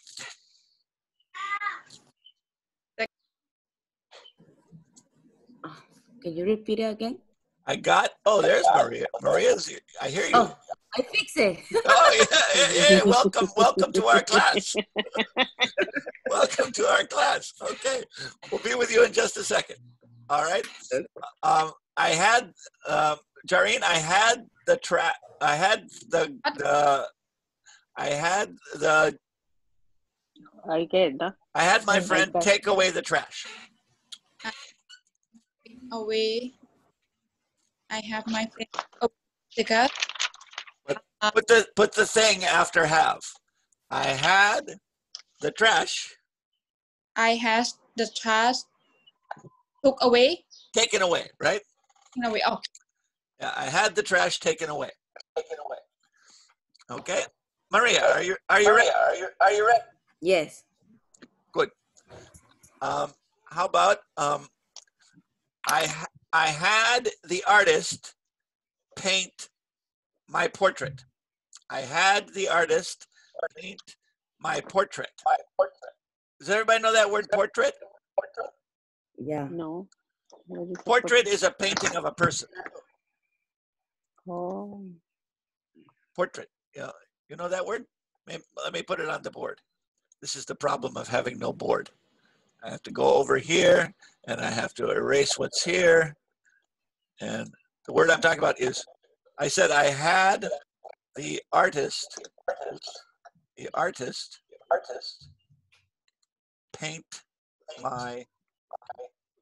Can you repeat it again? I got, oh, there's Maria. Maria's here. I hear you. Oh, I fix it. Oh, yeah. Welcome to our class. Welcome to our class. Okay. We'll be with you in just a second. All right. I had, Jareen, I had my friend take away the trash. Away. I have my friend. Oh, the cat. Put the thing after have. I had the trash. I had the trash took away. Taken away, right? Taken away. Oh. Yeah, I had the trash taken away. Okay, Maria, are you ready? Are you ready? Yes. Good. How about I had the artist paint my portrait. I had the artist paint my portrait. Does everybody know that word portrait? Yeah. No. What is a Portrait is a painting of a person. Oh. Portrait. You know that word? Let me put it on the board. This is the problem of having no board. I have to go over here and I have to erase what's here. And the word I'm talking about is, I said I had the artist paint my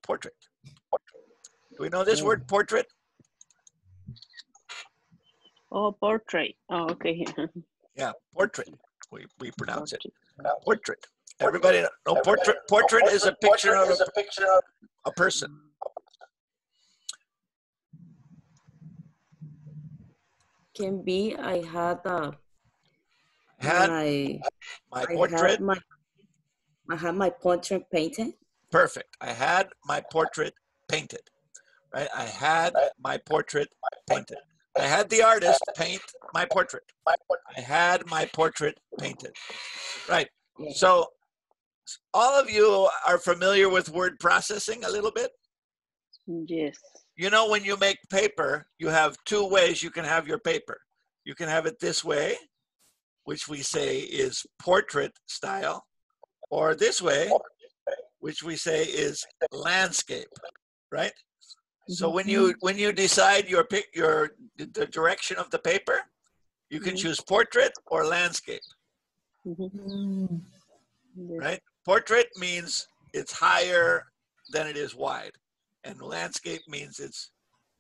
portrait. Do we know this word, portrait? Oh, portrait. Oh, okay. Yeah, portrait. We pronounce it. Portrait. Everybody know portrait. Portrait is a picture of a person. Can be I had my portrait. I had my portrait painted. Perfect. I had my portrait painted. Right? I had my portrait painted. I had the artist paint my portrait. I had my portrait painted. Right. So all of you are familiar with word processing a little bit? Yes. You know, when you make paper, you have two ways you can have your paper. You can have it this way, which we say is portrait style, or this way, which we say is landscape, right? So when you decide the direction of the paper, you can choose portrait or landscape, right? Portrait means it's higher than it is wide, and landscape means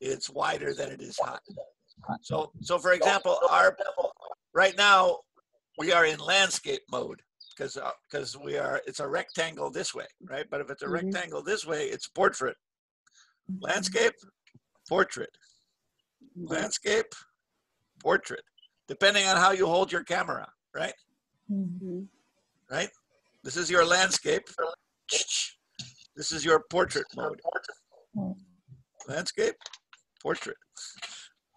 it's wider than it is high. So for example, right now we are in landscape mode because it's a rectangle this way, right? But if it's a rectangle this way, it's portrait. Landscape, portrait. Landscape, portrait. Depending on how you hold your camera, right? Right? This is your landscape. This is your portrait mode. Landscape, portrait.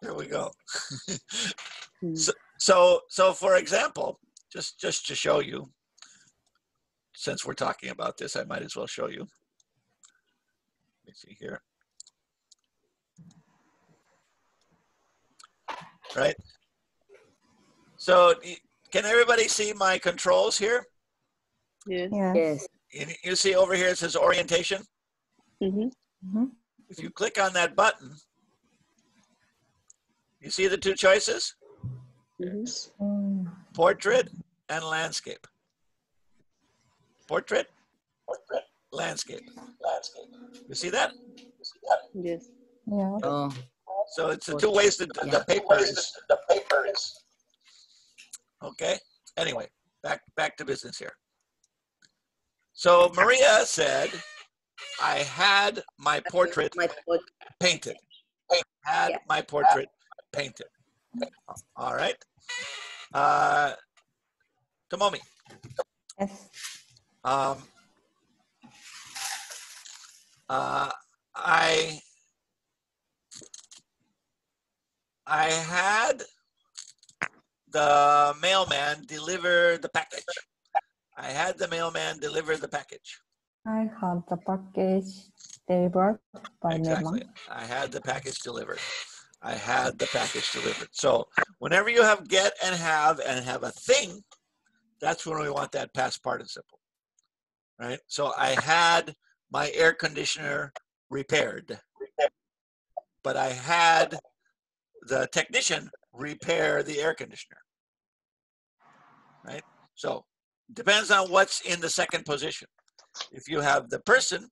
There we go. So for example, just to show you, since we're talking about this, I might as well show you. Let me see here. Right? So can everybody see my controls here? Yes. Yes. You see over here it says orientation. If you click on that button, you see the two choices? Portrait and landscape. Portrait, landscape. You see that? Yes. Yeah. Oh. So it's the two ways that the paper is. Okay. Anyway, back to business here. So Maria said, I had my portrait painted. Had my portrait painted. All right. Tomomi. Yes. I had the mailman deliver the package. I had the mailman deliver the package. I had the package delivered by Exactly. mailman. I had the package delivered. I had the package delivered. So whenever you have get and have a thing, that's when we want that past participle, right? So I had my air conditioner repaired, but I had the technician repair the air conditioner, right? So depends on what's in the second position. If you have the person,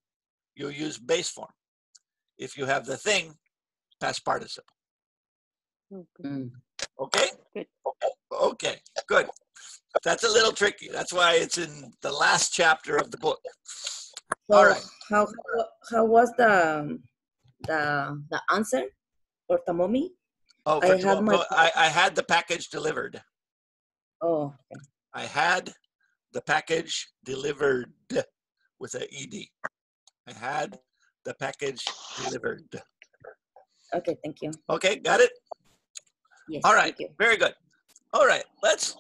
you use base form. If you have the thing, past participle. Okay? Good. Okay, good. That's a little tricky. That's why it's in the last chapter of the book. So All right. How was the answer for Tomomi? Oh, I had the package delivered. Oh. Okay. I had the package delivered with an ED. I had the package delivered. Okay, thank you. Okay, got it? Yes, All right, thank you. very good. All right, let's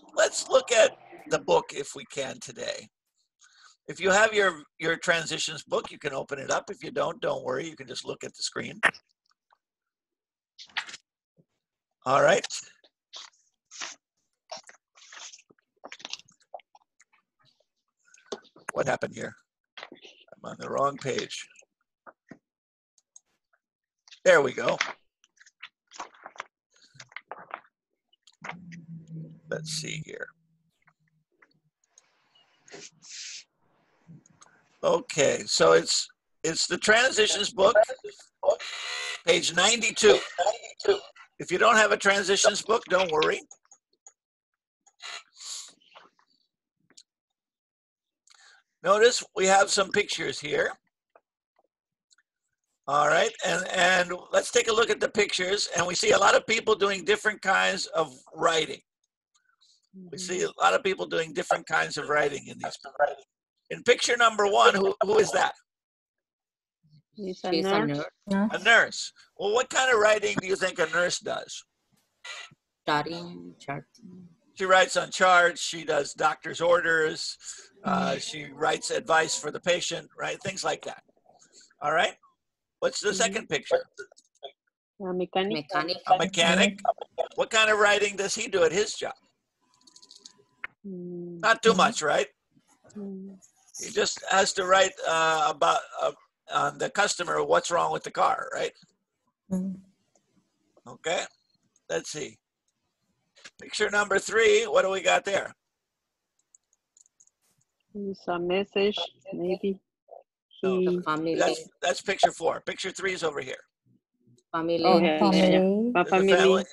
look at the book if we can today. If you have your transitions book, you can open it up. If you don't worry, you can just look at the screen. All right. What happened here? I'm on the wrong page. There we go. Let's see here. Okay, so it's the transitions book, page 92. If you don't have a transitions book, don't worry. Notice we have some pictures here. All right, and let's take a look at the pictures, and we see a lot of people doing different kinds of writing. We see a lot of people doing different kinds of writing in these. In picture number 1, who is that? She's a She's a nurse. nurse. A nurse. Well, what kind of writing do you think a nurse does? Studying, charting. She writes on charts. She does doctor's orders. She writes advice for the patient, right? Things like that. All right. What's the second picture? A mechanic. Mechanic. A mechanic. What kind of writing does he do at his job? Not too much, right? He just has to write about on the customer what's wrong with the car, right? Okay. Let's see. Picture number 3. What do we got there? It's a message, maybe. No, He, Family. that's picture 4. Picture 3 is over here. Family. oh, yeah, yeah, yeah. Family. A There's a family family.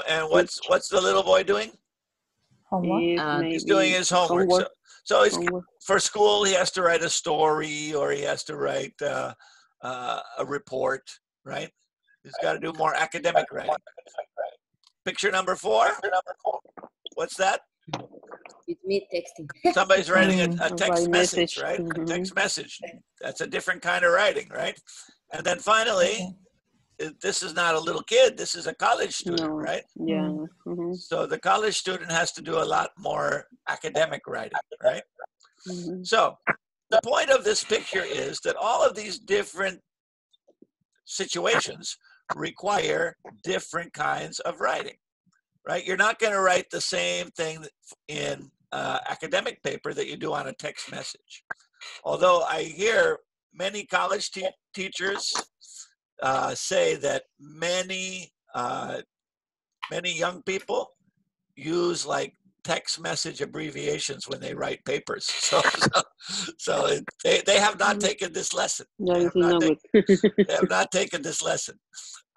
And what's the little boy doing? Homework. is He's He's maybe doing his homework. homework. So he's, Homework. for school, he has to write a story, or he has to write a report, right? He's got to do more academic writing. Picture number 4. What's that? It's me texting. Somebody's writing a By text message, message. right? A Mhm. text message. That's a different kind of writing, right? And then finally, this is not a little kid. This is a college student, No. right? Yeah. Mhm. So the college student has to do a lot more academic writing, right? Mhm. So the point of this picture is that all of these different situations require different kinds of writing, right? You're not going to write the same thing in academic paper that you do on a text message. Although I hear many college teachers say that many young people use like text message abbreviations when they write papers. So they have not taken this lesson. Yeah, They this is not good. they have not taken this lesson.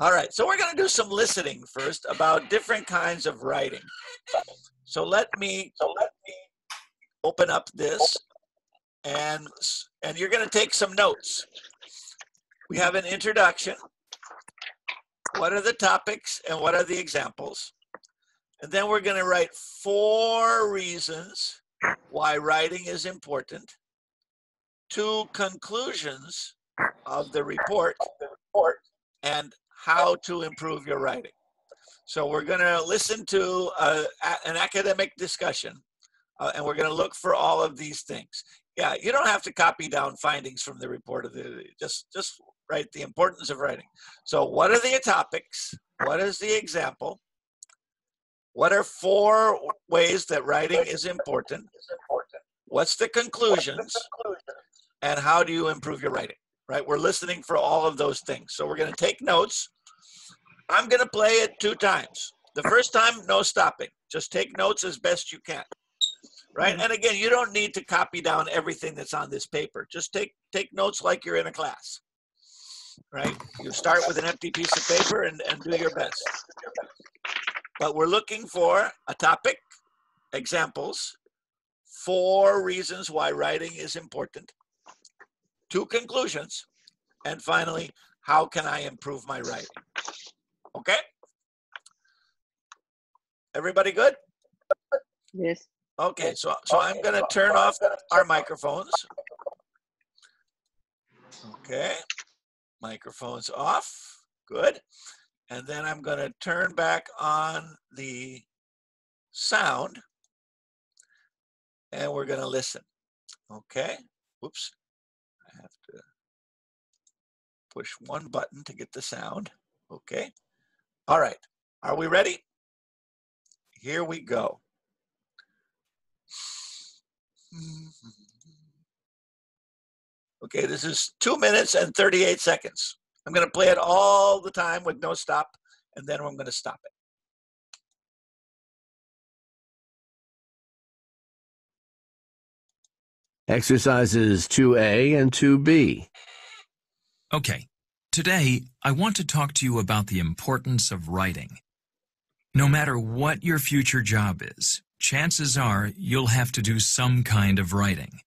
All right, so we're going to do some listening first about different kinds of writing. So let me open up this, and you're going to take some notes. We have an introduction. What are the topics and what are the examples? And then we're going to write 4 reasons why writing is important, 2 conclusions of the report, and how to improve your writing. So we're going to listen to an academic discussion, and we're going to look for all of these things. Yeah, you don't have to copy down findings from the report. Just write the importance of writing. So what are the topics? What is the example? What are 4 ways that writing is important? What's the conclusions? And how do you improve your writing? Right? We're listening for all of those things. So we're going to take notes. I'm going to play it 2 times. The first time, no stopping. Just take notes as best you can. Right? And again, you don't need to copy down everything that's on this paper. Just take notes like you're in a class. Right? You start with an empty piece of paper and do your best. But we're looking for a topic, examples, 4 reasons why writing is important, 2 conclusions, and finally, how can I improve my writing? Okay? Everybody good? Yes. Okay, so I'm going to turn off our microphones. Okay, microphones off. Good. and then I'm going to turn back on the sound, and we're going to listen. Okay. Whoops. I have to push one button to get the sound. Okay. All right. Are we ready? Here we go. Okay, this is 2 minutes and 38 seconds. I'm going to play it all the time with no stop, and then I'm going to stop it. Exercises 2A and 2B. Okay, today I want to talk to you about the importance of writing. No matter what your future job is, chances are you'll have to do some kind of writing.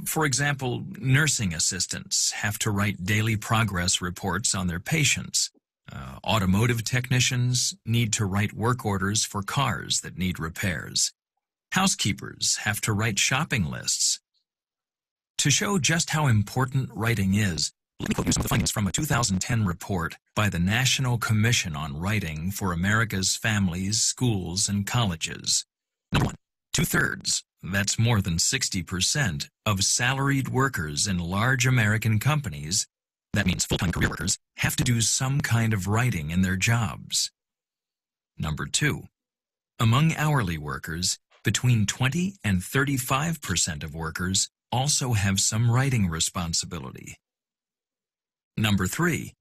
For example, nursing assistants have to write daily progress reports on their patients. Automotive technicians need to write work orders for cars that need repairs. Housekeepers have to write shopping lists. To show just how important writing is, let me quote you some of the findings from a 2010 report by the National Commission on Writing for America's Families, Schools, and Colleges. Number one, 2/3, that's more than 60%, of salaried workers in large American companies, that means full-time career workers, have to do some kind of writing in their jobs. Number two, among hourly workers, between 20 and 35% of workers also have some writing responsibility. Number three,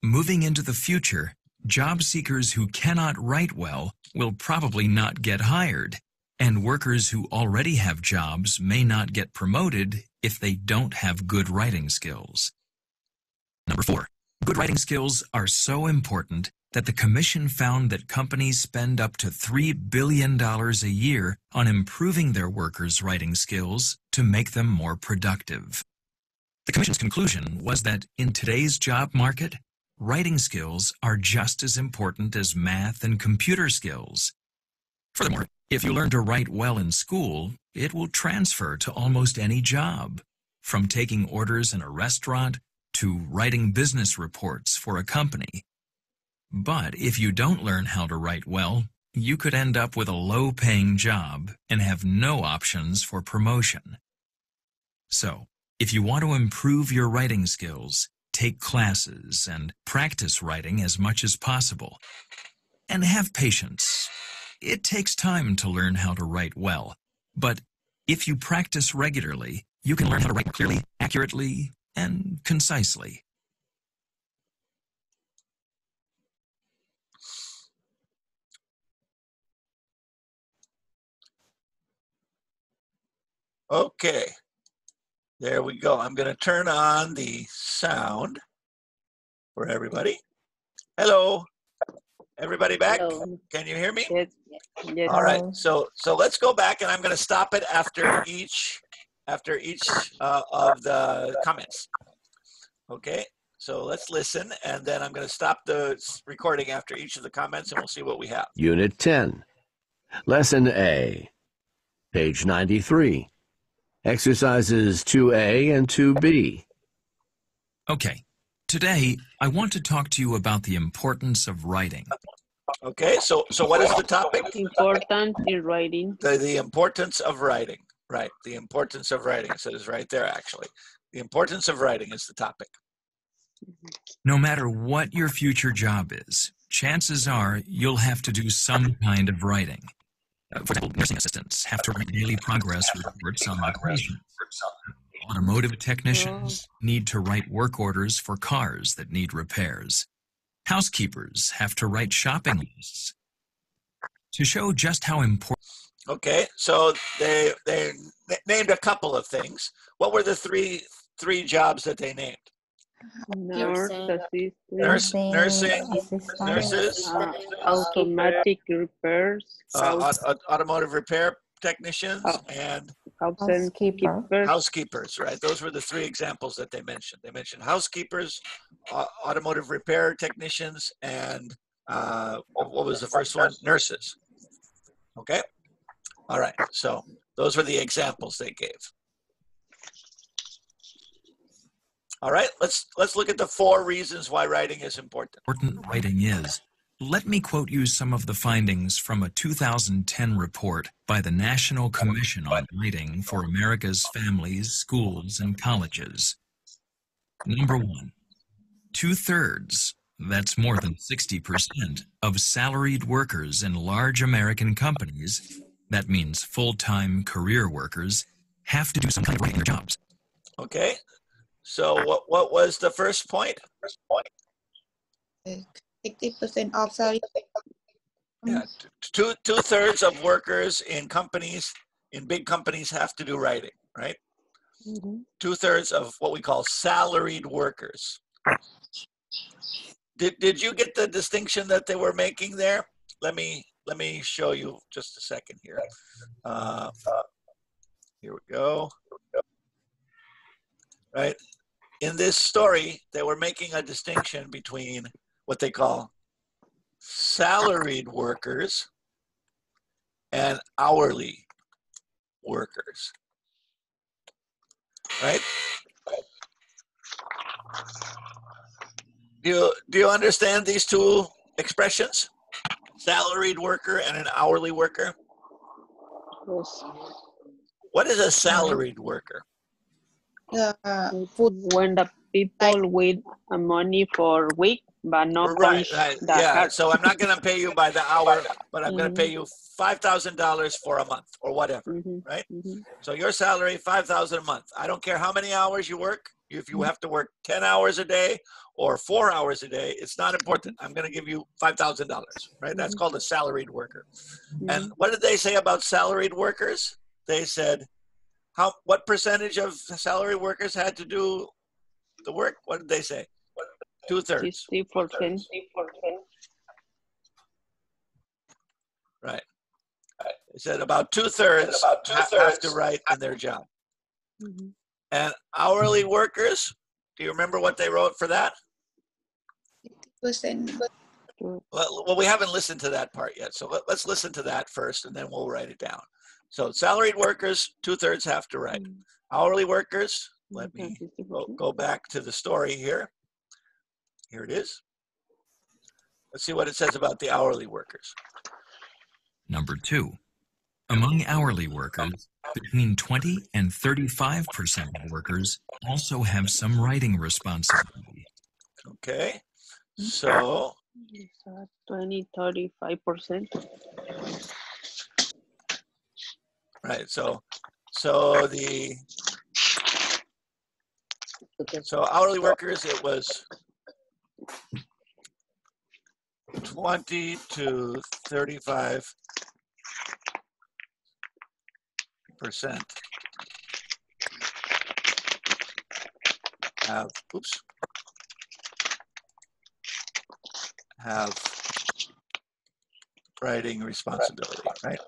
moving into the future, job seekers who cannot write well will probably not get hired, and workers who already have jobs may not get promoted if they don't have good writing skills. Number four, good writing skills are so important that the Commission found that companies spend up to $3 billion a year on improving their workers' writing skills to make them more productive. The Commission's conclusion was that in today's job market, writing skills are just as important as math and computer skills. Furthermore, if you learn to write well in school, it will transfer to almost any job, from taking orders in a restaurant to writing business reports for a company. But if you don't learn how to write well, you could end up with a low-paying job and have no options for promotion. So, if you want to improve your writing skills, take classes and practice writing as much as possible. And have patience. It takes time to learn how to write well, but if you practice regularly, you can learn how to write clearly, accurately, and concisely. Okay, there we go. I'm going to turn on the sound for everybody. Hello, everybody back? Hello. Can you hear me? Yes. Yes. All right, so let's go back, and I'm going to stop it after each of the comments. Okay, so let's listen, and then I'm going to stop the recording after each of the comments, and we'll see what we have. Unit 10. Lesson A. Page 93. Exercises 2A and 2B. Okay, today I want to talk to you about the importance of writing. Okay, so what is the topic? Important in writing. The importance of writing. Right, the importance of writing. It says right there, actually. The importance of writing is the topic. No matter what your future job is, chances are you'll have to do some kind of writing. For example, nursing assistants have to write daily progress reports on their patients. Automotive technicians need to write work orders for cars that need repairs. Housekeepers have to write shopping lists. To show just how important... Okay, so they named a couple of things. What were the three jobs that they named? Nurse, assistant, nurses, automatic repairs, automotive repair technicians, and housekeepers, right? Those were the three examples that they mentioned. They mentioned housekeepers, automotive repair technicians, and what was the first one? Nurses. Okay? All right, so those were the examples they gave. All right, let's look at the 4 reasons why writing is important. Important writing is. Let me quote you some of the findings from a 2010 report by the National Commission on Writing for America's Families, Schools, and Colleges. Number 1, 2/3, that's more than 60%, of salaried workers in large American companies, that means full-time career workers, have to do some kind of writing in their jobs. Okay, so what was the first point? 60% of salary. Yeah, 2/3 of workers in companies, in big companies, have to do writing, right? 2/3 of what we call salaried workers. Did you get the distinction that they were making there? Let me show you just a second here. Here we go. Right, in this story, they were making a distinction between what they call salaried workers and hourly workers, right? Do you understand these 2 expressions? Salaried worker and an hourly worker? Yes. What is a salaried worker? When the people with money for week, but not Right. the Yeah, card. so I'm not going to pay you by the hour, but I'm going to pay you $5,000 for a month or whatever, right? So your salary, $5,000 a month. I don't care how many hours you work. If you have to work 10 hours a day or 4 hours a day, it's not important. I'm going to give you $5,000, right? That's called a salaried worker. And what did they say about salaried workers? They said, what percentage of salaried workers had to do the work? What did they say? 2/3. 60%. Right. They said about 2/3 have to write in their job. And hourly workers, do you remember what they wrote for that? 60%. Well, we haven't listened to that part yet. So let's listen to that first, and then we'll write it down. So salaried workers, 2/3 have to write. Hourly workers, let me go back to the story here. Here it is. Let's see what it says about the hourly workers. Number 2, among hourly workers, between 20 and 35% of workers also have some writing responsibility. Okay, so 20-35%. right, so hourly workers, it was 20 to 35% have writing responsibility, right?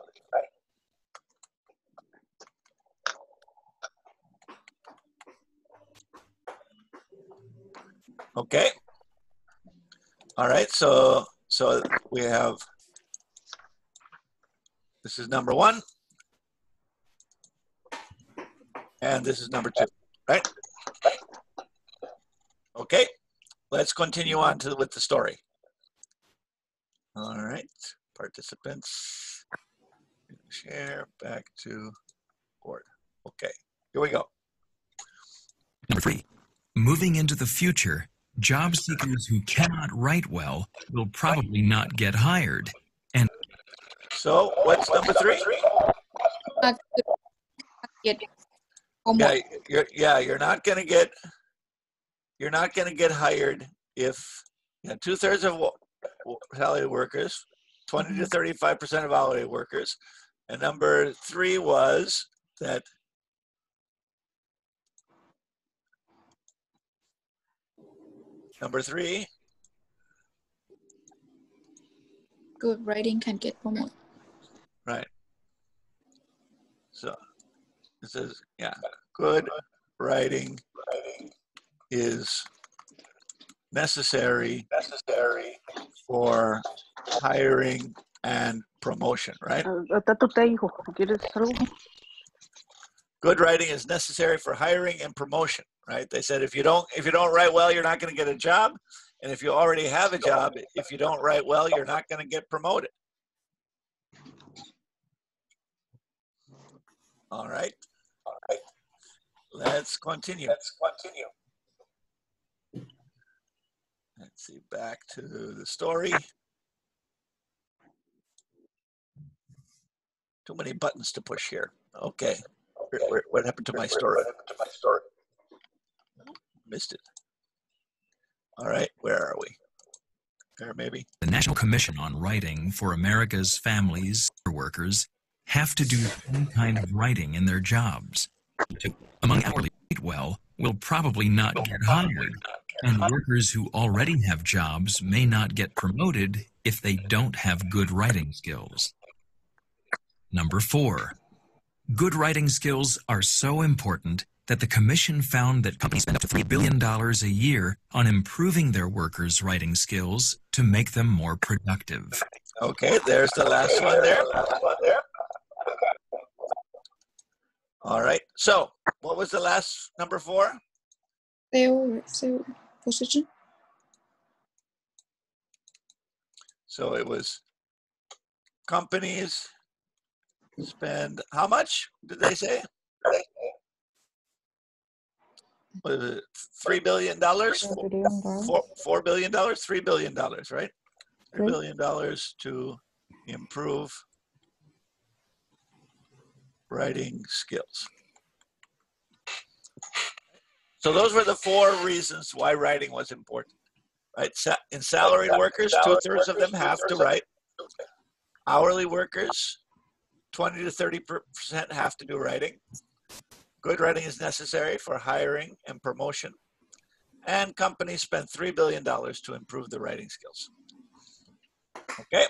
Okay. All right, so we have, this is number 1, and this is number 2, right? Okay, let's continue on with the story. All right, participants, share back to board. Okay, here we go. Number 3, moving into the future, job seekers who cannot write well will probably not get hired. And so what's number 3? You're not going to get hired if 2/3 of salaried workers, 20 to 35% of hourly workers, and number 3 was that number 3. Good writing can get promoted. Right. So it says, good writing is necessary for hiring and promotion, right? Good writing is necessary for hiring and promotion. right? They said if you don't write well, you're not going to get a job, and if you already have a job, if you don't write well, you're not going to get promoted. All right. Let's continue. Let's see, back to the story. Too many buttons to push here. Okay. What happened to my story? Missed it. All right, where are we? There, maybe. The National Commission on Writing for America's Families Workers have to do some kind of writing in their jobs. Among hourly write well will probably not get hired, and workers who already have jobs may not get promoted if they don't have good writing skills. Number 4, good writing skills are so important that the Commission found that companies spend up to $3 billion a year on improving their workers' writing skills to make them more productive. Okay, there's the last one there. All right, so what was the last number 4? Sale position. So it was companies spend, how much did they say? Was it $3 billion? $4 billion? $3 billion, right? $3 billion to improve writing skills. So those were the 4 reasons why writing was important, right? In salaried workers, 2/3 of them have to write. Hourly workers, 20 to 30% have to do writing. Good writing is necessary for hiring and promotion. And companies spend $3 billion to improve the writing skills. Okay,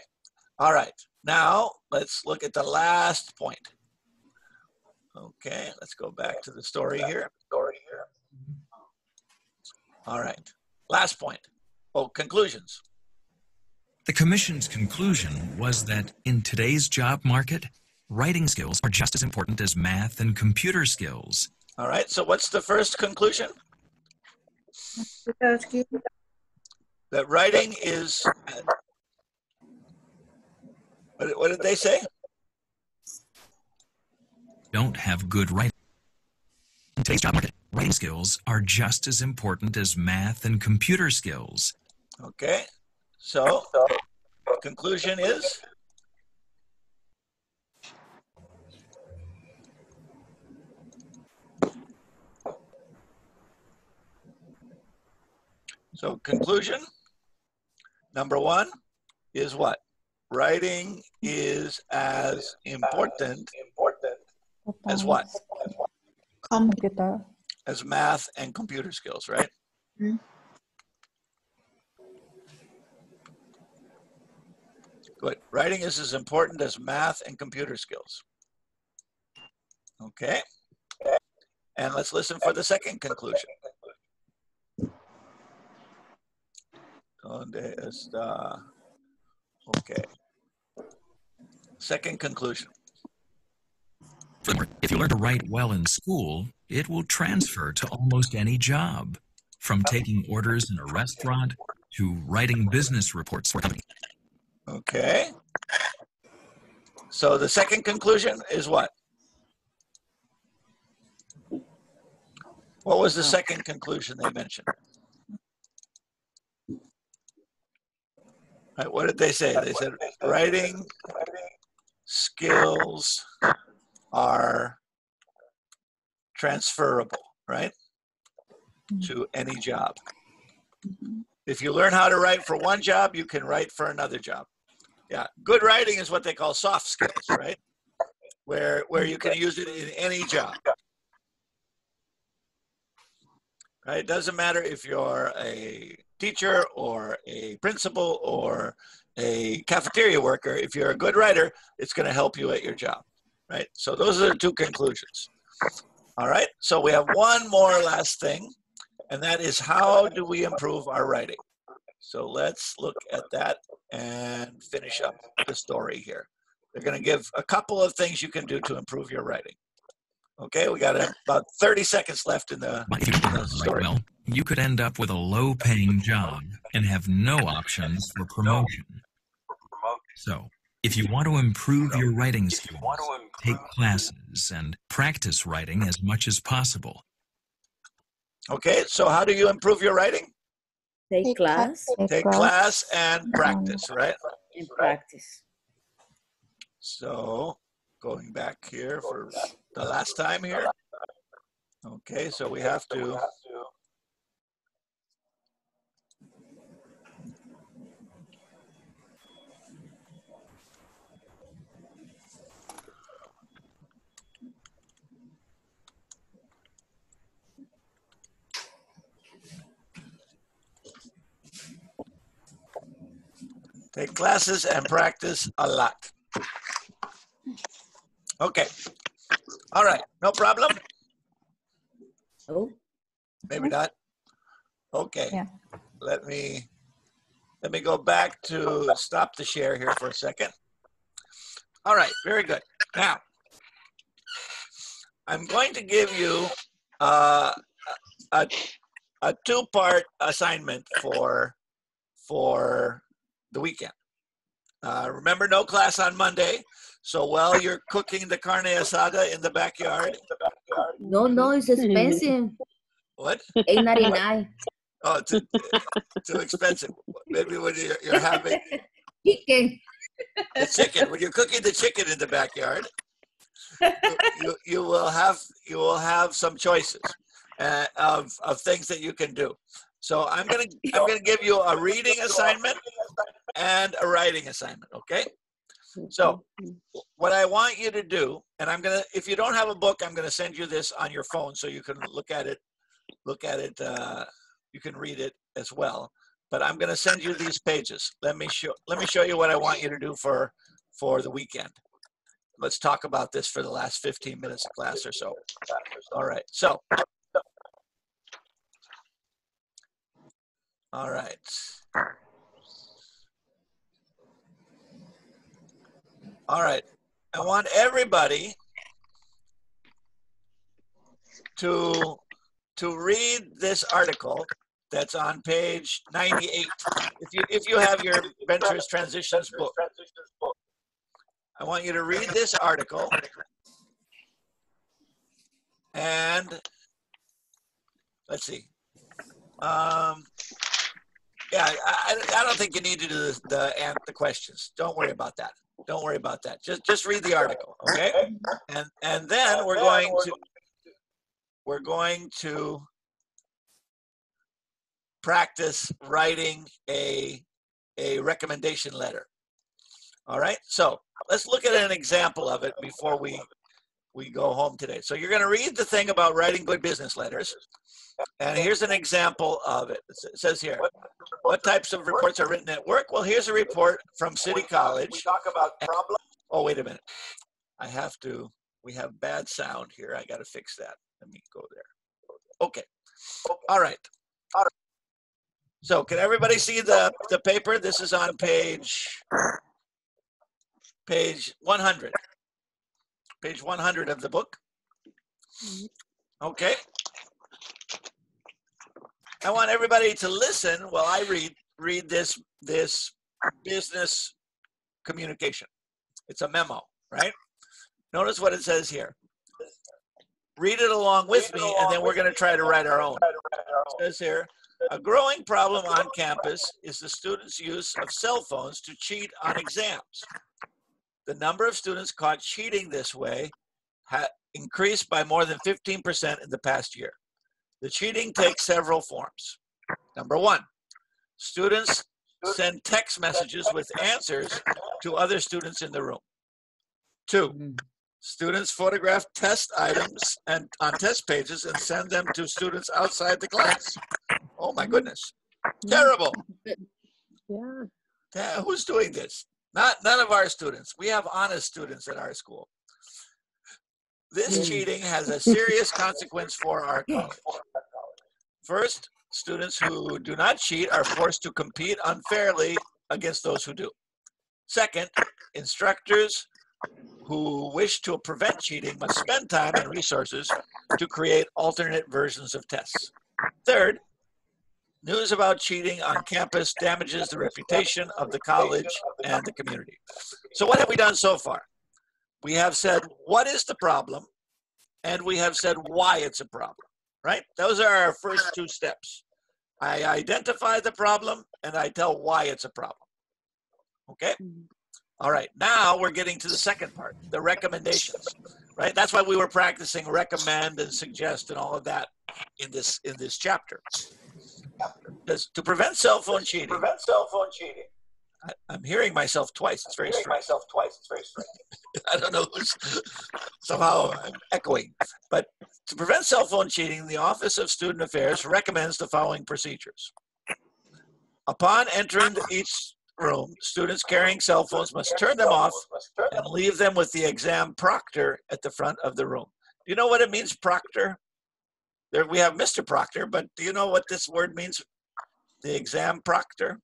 all right. Now let's look at the last point. Okay, let's go back to the story here. All right, last point. Oh, conclusions. The Commission's conclusion was that in today's job market, writing skills are just as important as math and computer skills. All right, so what's the first conclusion? That writing is, what did they say? Don't have good writing. In today's job market, writing skills are just as important as math and computer skills. Okay, so conclusion is? So conclusion, number 1 is what? Writing is as important as what? Computer. As math and computer skills, right? Mm-hmm. Good. Writing is as important as math and computer skills. Okay. And let's listen for the second conclusion. ¿Dónde está? Okay. Second conclusion. If you learn to write well in school, it will transfer to almost any job, from taking orders in a restaurant to writing business reports for a company. Okay. So the second conclusion is what? What was the second conclusion they mentioned? Right, what did they say? They said writing skills are transferable, right? To any job. If you learn how to write for one job, you can write for another job. Yeah, good writing is what they call soft skills, right? Where you can use it in any job. Right? It doesn't matter if you're a teacher or a principal or a cafeteria worker. If you're a good writer, it's going to help you at your job, right? So those are the 2 conclusions. All right, so we have one more last thing, and that is how do we improve our writing? So let's look at that and finish up the story here. They're going to give a couple of things you can do to improve your writing. Okay, we got about 30 seconds left in the, If you didn't write story. well, you could end up with a low-paying job and have no options for promotion. So, if you want to improve your writing skills, take classes and practice writing as much as possible. Okay, so how do you improve your writing? Take class Take class and practice, right? and practice. So going back here for the last time here. Okay, so we have to take classes and practice a lot. Okay. All right. No problem? Oh, Maybe not. Okay. Yeah. Let me go back to stop the share here for a second. All right. Very good. Now, I'm going to give you a two-part assignment for the weekend. Remember, no class on Monday. So while you're cooking the carne asada in the backyard. no, it's expensive. What? $8.99. Oh, too expensive. Maybe when you're having Chicken. the chicken, when you're cooking the chicken in the backyard, you will have some choices of things that you can do. So I'm gonna give you a reading assignment and a writing assignment. Okay. So what I want you to do, and if you don't have a book, I'm gonna send you this on your phone so you can look at it. You can read it as well. But I'm gonna send you these pages. Let me show you what I want you to do for the weekend. Let's talk about this for the last 15 minutes of class or so. All right. So. All right. All right. I want everybody to read this article that's on page 98. If you have your Ventures Transitions book, I want you to read this article and let's see. Yeah, I don't think you need to do the questions. Don't worry about that. Don't worry about that. Just read the article, okay? And then we're going to practice writing a recommendation letter. All right. So let's look at an example of it before we go home today. So you're going to read the thing about writing good business letters. And here's an example of it. It says here, what types of reports are written at work? Well, here's a report from City College. We talk about problems. Oh, wait a minute. We have bad sound here. I got to fix that. Let me go there. Okay. All right. So can everybody see the paper? This is on page 100. Page 100 of the book. Okay. I want everybody to listen while I read this business communication. It's a memo, right? Notice what it says here. Read it along with me, and then we're going to try to write our own. It says here, a growing problem on campus is the students' use of cell phones to cheat on exams. The number of students caught cheating this way increased by more than 15% in the past year. The cheating takes several forms. Number one, students send text messages with answers to other students in the room. Two, students photograph test items on test pages and send them to students outside the class. Oh my goodness. Terrible. Yeah. Who's doing this? None of our students. We have honest students at our school. This cheating has a serious consequence for our college. First, students who do not cheat are forced to compete unfairly against those who do. Second, instructors who wish to prevent cheating must spend time and resources to create alternate versions of tests. Third, news about cheating on campus damages the reputation of the college and the community. So what have we done so far? We have said, what is the problem? And we have said why it's a problem, right? Those are our first two steps. I identify the problem and I tell why it's a problem. Okay? All right, now we're getting to the second part, the recommendations, right? That's why we were practicing recommend and suggest and all of that in this chapter. Because to prevent cell phone cheating, I'm hearing myself twice. It's very strange. I don't know who's somehow I'm echoing. But to prevent cell phone cheating, the Office of Student Affairs recommends the following procedures. Upon entering each room, students carrying cell phones must turn them off and leave them with the exam proctor at the front of the room. Do you know what it means, proctor? There we have Mr. Proctor, but do you know what this word means? The exam proctor?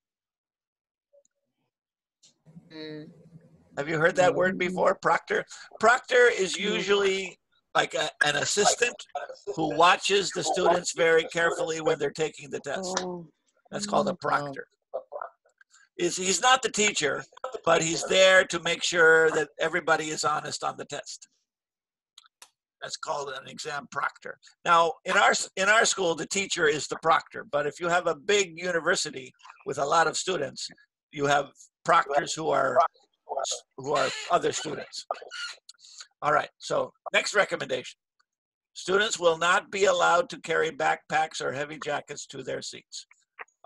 Have you heard that word before, proctor? Proctor is usually like an assistant who watches the students very carefully when they're taking the test. That's called a proctor. He's not the teacher, but he's there to make sure that everybody is honest on the test. That's called an exam proctor. Now, in our school, the teacher is the proctor, but if you have a big university with a lot of students, you have proctors who are other students. All right, so next recommendation. Students will not be allowed to carry backpacks or heavy jackets to their seats.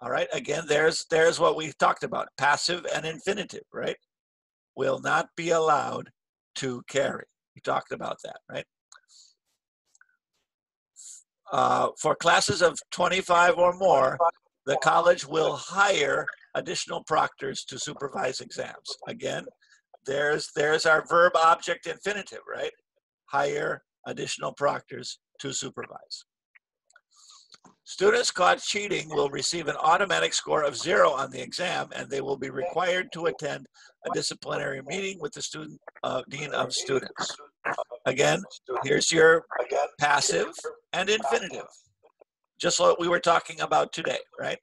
All right, again, there's what we talked about, passive and infinitive, right? Will not be allowed to carry. We talked about that, right? For classes of 25 or more, the college will hire additional proctors to supervise exams. Again, there's our verb object infinitive, right? Hire additional proctors to supervise. Students caught cheating will receive an automatic score of 0 on the exam, and they will be required to attend a disciplinary meeting with the dean of students. Again, here's your passive and infinitive, just like we were talking about today, right?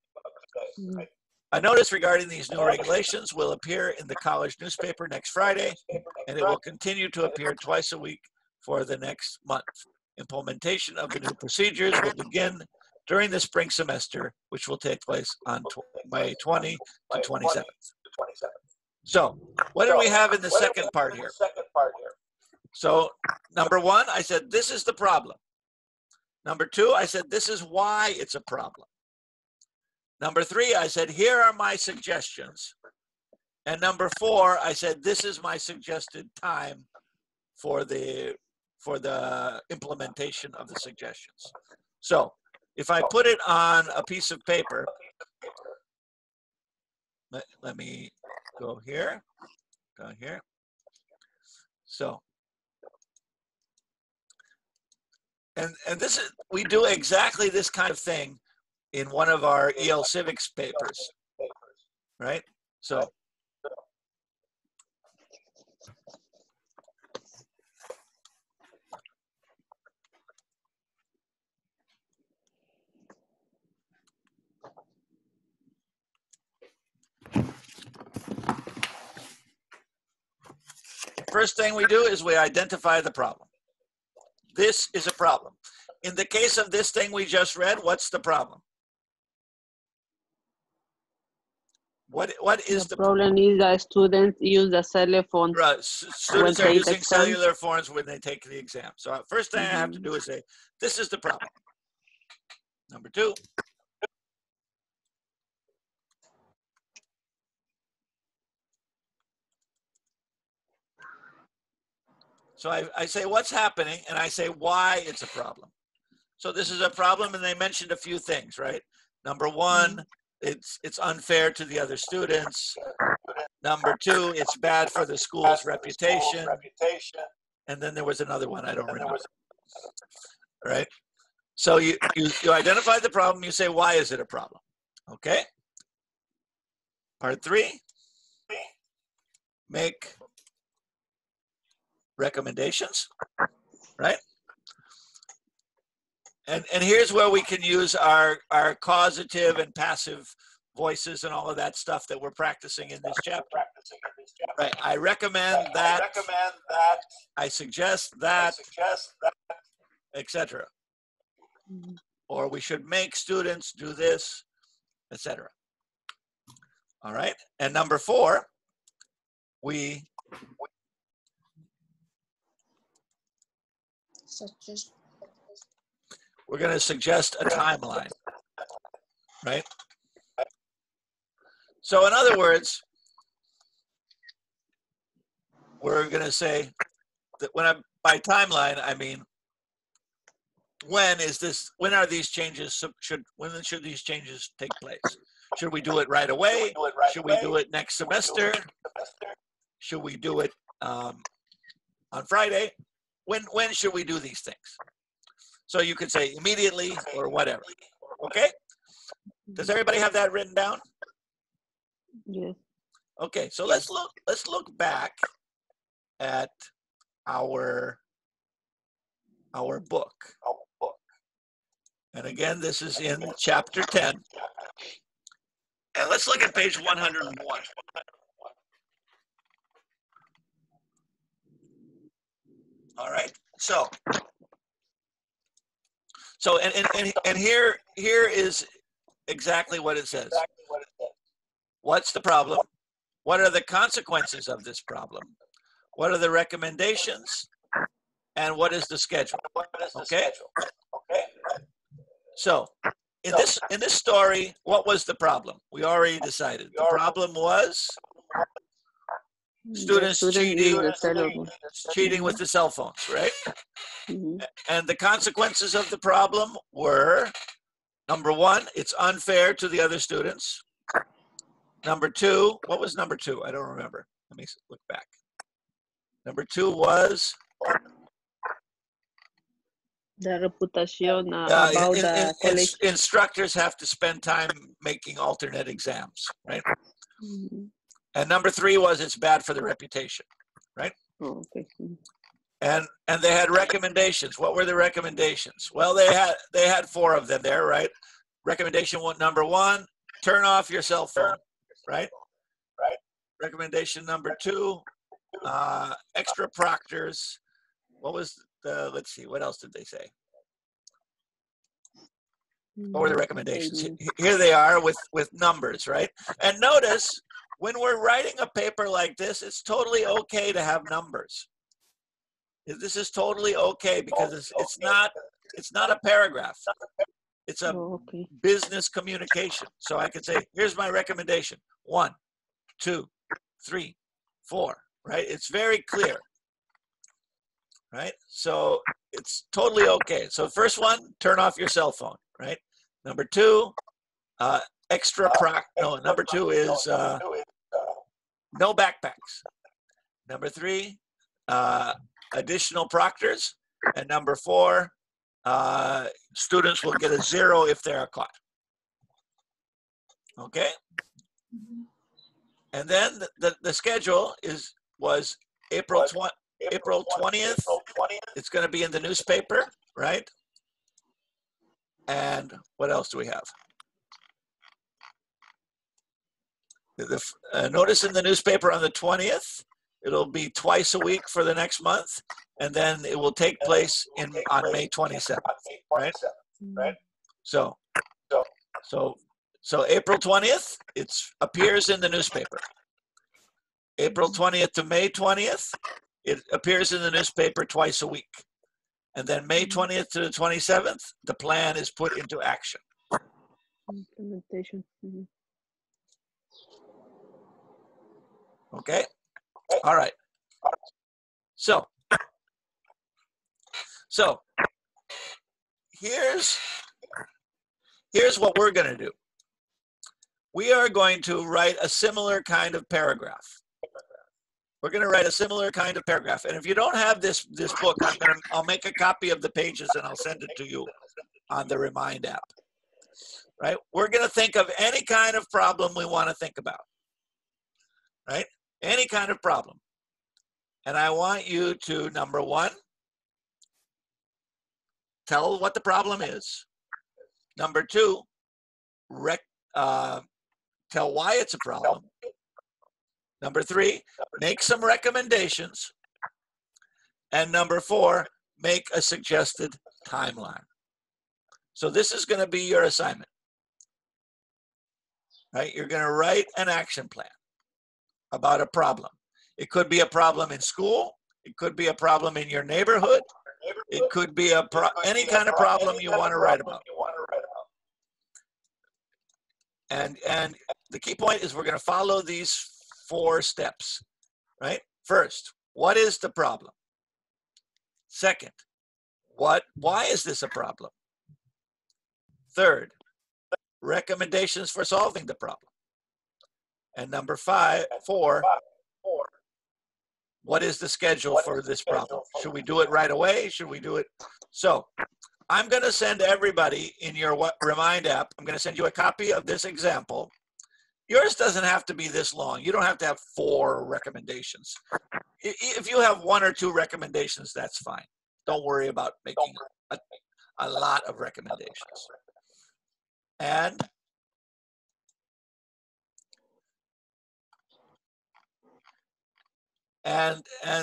A notice regarding these new regulations will appear in the college newspaper next Friday, and it will continue to appear twice a week for the next month. Implementation of the new procedures will begin during the spring semester, which will take place on May 20 to 27th. So, what do we have in the second part here? So, number one, I said, this is the problem. Number two, I said, this is why it's a problem. Number three, I said, here are my suggestions. And number four, I said, this is my suggested time for the implementation of the suggestions. So, if I put it on a piece of paper, let me go here, So, and this is, we do exactly this kind of thing in one of our EL Civics papers, right? So, first thing we do is we identify the problem. This is a problem. In the case of this thing we just read, what's the problem? What is the problem? Is that students use the cell phone. Right. Students are using cellular phones when they take the exam. So first thing I have to do is say, this is the problem. Number two. So I say, what's happening? And I say, why it's a problem. So this is a problem, and they mentioned a few things, right? Number one, it's unfair to the other students. Number two, it's bad for the school's reputation. And then there was another one, I don't remember. Right? So you identify the problem, you say, why is it a problem? Okay? Part three, make recommendations, right? And here's where we can use our causative and passive voices and all of that stuff that we're practicing in this chapter. Right. I recommend that. I suggest that, etc. Or we should make students do this, etc. All right. And number 4, we're going to suggest a timeline, right? So in other words, we're going to say that by timeline, I mean, when are these changes, when should these changes take place? Should we do it right away? Should we do it next semester? Should we do it on Friday? When should we do these things? So you could say immediately or whatever. Okay? Does everybody have that written down? Yes. Okay, so let's look back at our book. And again, this is in chapter 10. And let's look at page 101. All right. So and here is exactly what it says. What's the problem? What are the consequences of this problem? What are the recommendations? And what is the schedule? Okay? So in this story, what was the problem? We already decided. The problem was students cheating with the cell phones, right? Mm-hmm. And the consequences of the problem were, number 1, it's unfair to the other students. Number 2, what was number 2? I don't remember. Let me look back. Number 2 was the reputation about the college. Instructors have to spend time making alternate exams, right? Mm-hmm. And number 3 was it's bad for the reputation, right? Oh, okay. And they had recommendations. What were the recommendations? Well, they had 4 of them there, right? Recommendation number 1, turn off your cell phone, right? Recommendation number 2, extra proctors. What was let's see, what else did they say? What were the recommendations? Here they are with numbers, right? And notice, when we're writing a paper like this, it's totally okay to have numbers. This is totally okay because it's not a paragraph. It's a business communication. So I can say, here's my recommendation. 1, 2, 3, 4, right? It's very clear, right? So it's totally okay. So first one, turn off your cell phone, right? Number 2, number 2 is no backpacks. Number 3, additional proctors. And number 4, students will get a 0 if they are caught. Okay? And then the schedule was April 20th. It's going to be in the newspaper, right? And what else do we have? Notice in the newspaper on the 20th, it'll be twice a week for the next month, and then it will take place on May 27th, right? So April 20th, it appears in the newspaper. April 20th to May 20th, it appears in the newspaper twice a week. And then May 20th to the 27th, the plan is put into action. Implementation. Mm-hmm. Okay? All right. So here's what we're going to do. We are going to write a similar kind of paragraph. We're going to write a similar kind of paragraph. And if you don't have this book, I'll make a copy of the pages and I'll send it to you on the Remind app. Right? We're going to think of any kind of problem we want to think about. Right? Any kind of problem. And I want you to, number one, tell what the problem is. Number two, tell why it's a problem. Number three, make some recommendations. And number four, make a suggested timeline. So this is going to be your assignment. Right? You're going to write an action plan about a problem. It could be a problem in school. It could be a problem in your neighborhood. It could be any kind of problem you want to write about. And the key point is we're going to follow these 4 steps, right? First, what is the problem? Second, why is this a problem? Third, recommendations for solving the problem. And number 4, what is the schedule for this problem? Should we do it right away? Should we do it? So I'm going to send everybody in your Remind app, I'm going to send you a copy of this example. Yours doesn't have to be this long. You don't have to have 4 recommendations. If you have 1 or 2 recommendations, that's fine. Don't worry about making a lot of recommendations. And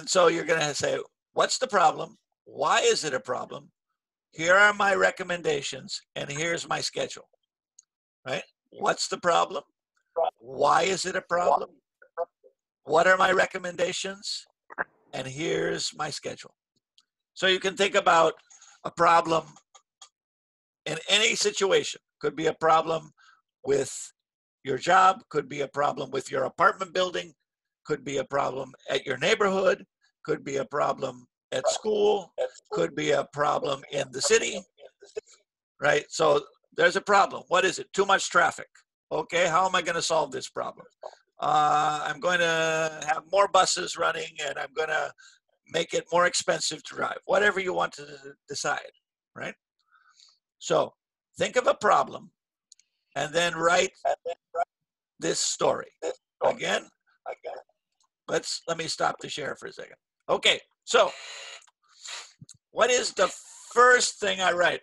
so you're going to say, what's the problem? Why is it a problem? Here are my recommendations, and here's my schedule. Right? What's the problem? Why is it a problem? What are my recommendations? And here's my schedule. So you can think about a problem in any situation. Could be a problem with your job, could be a problem with your apartment building, could be a problem at your neighborhood, could be a problem at school, could be a problem in the city, right? So there's a problem. What is it? Too much traffic. Okay, how am I going to solve this problem? I'm going to have more buses running, and I'm going to make it more expensive to drive. Whatever you want to decide, right? So think of a problem and then write this story. Again, let me stop the share for a second. Okay, so what is the first thing I write?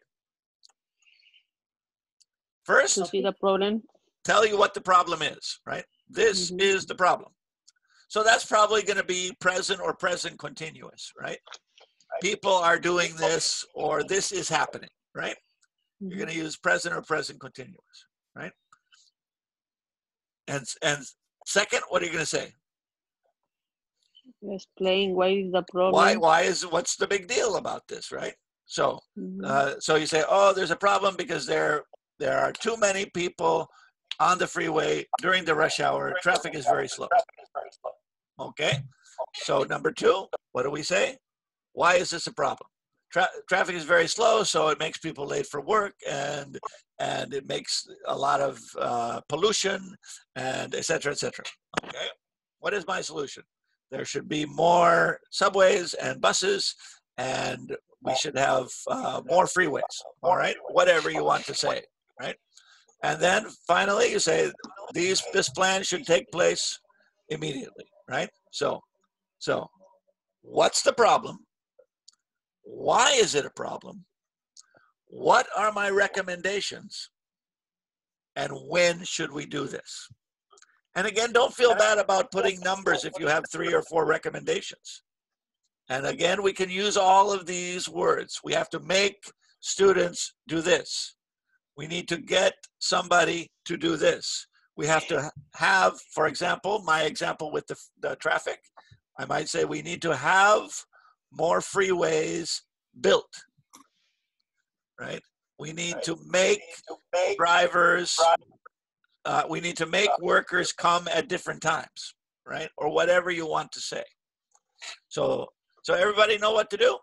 First, To see the problem. Tell you what the problem is, right? This is the problem. So that's probably going to be present or present continuous, right? People are doing this, or this is happening, right? You're going to use present or present continuous, right? And second, what are you going to say? Explain why is the problem. What's the big deal about this, right? So, so you say, oh, there's a problem because there are too many people on the freeway during the rush hour. Traffic is very slow. Okay. So number 2, what do we say? Why is this a problem? Traffic is very slow, so it makes people late for work, and it makes a lot of pollution, and et cetera, et cetera. Okay. What is my solution? There should be more subways and buses, and we should have more freeways. All right. Whatever you want to say, right? And then finally, you say this plan should take place immediately, right? So what's the problem? Why is it a problem? What are my recommendations? And when should we do this? And again, don't feel bad about putting numbers if you have 3 or 4 recommendations. And again, we can use all of these words. We have to make students do this. We need to get somebody to do this. We have to have, for example, my example with the traffic, I might say we need to have more freeways built, right? We need to make drivers, we need to make workers come at different times, right? Or whatever you want to say. So everybody know what to do?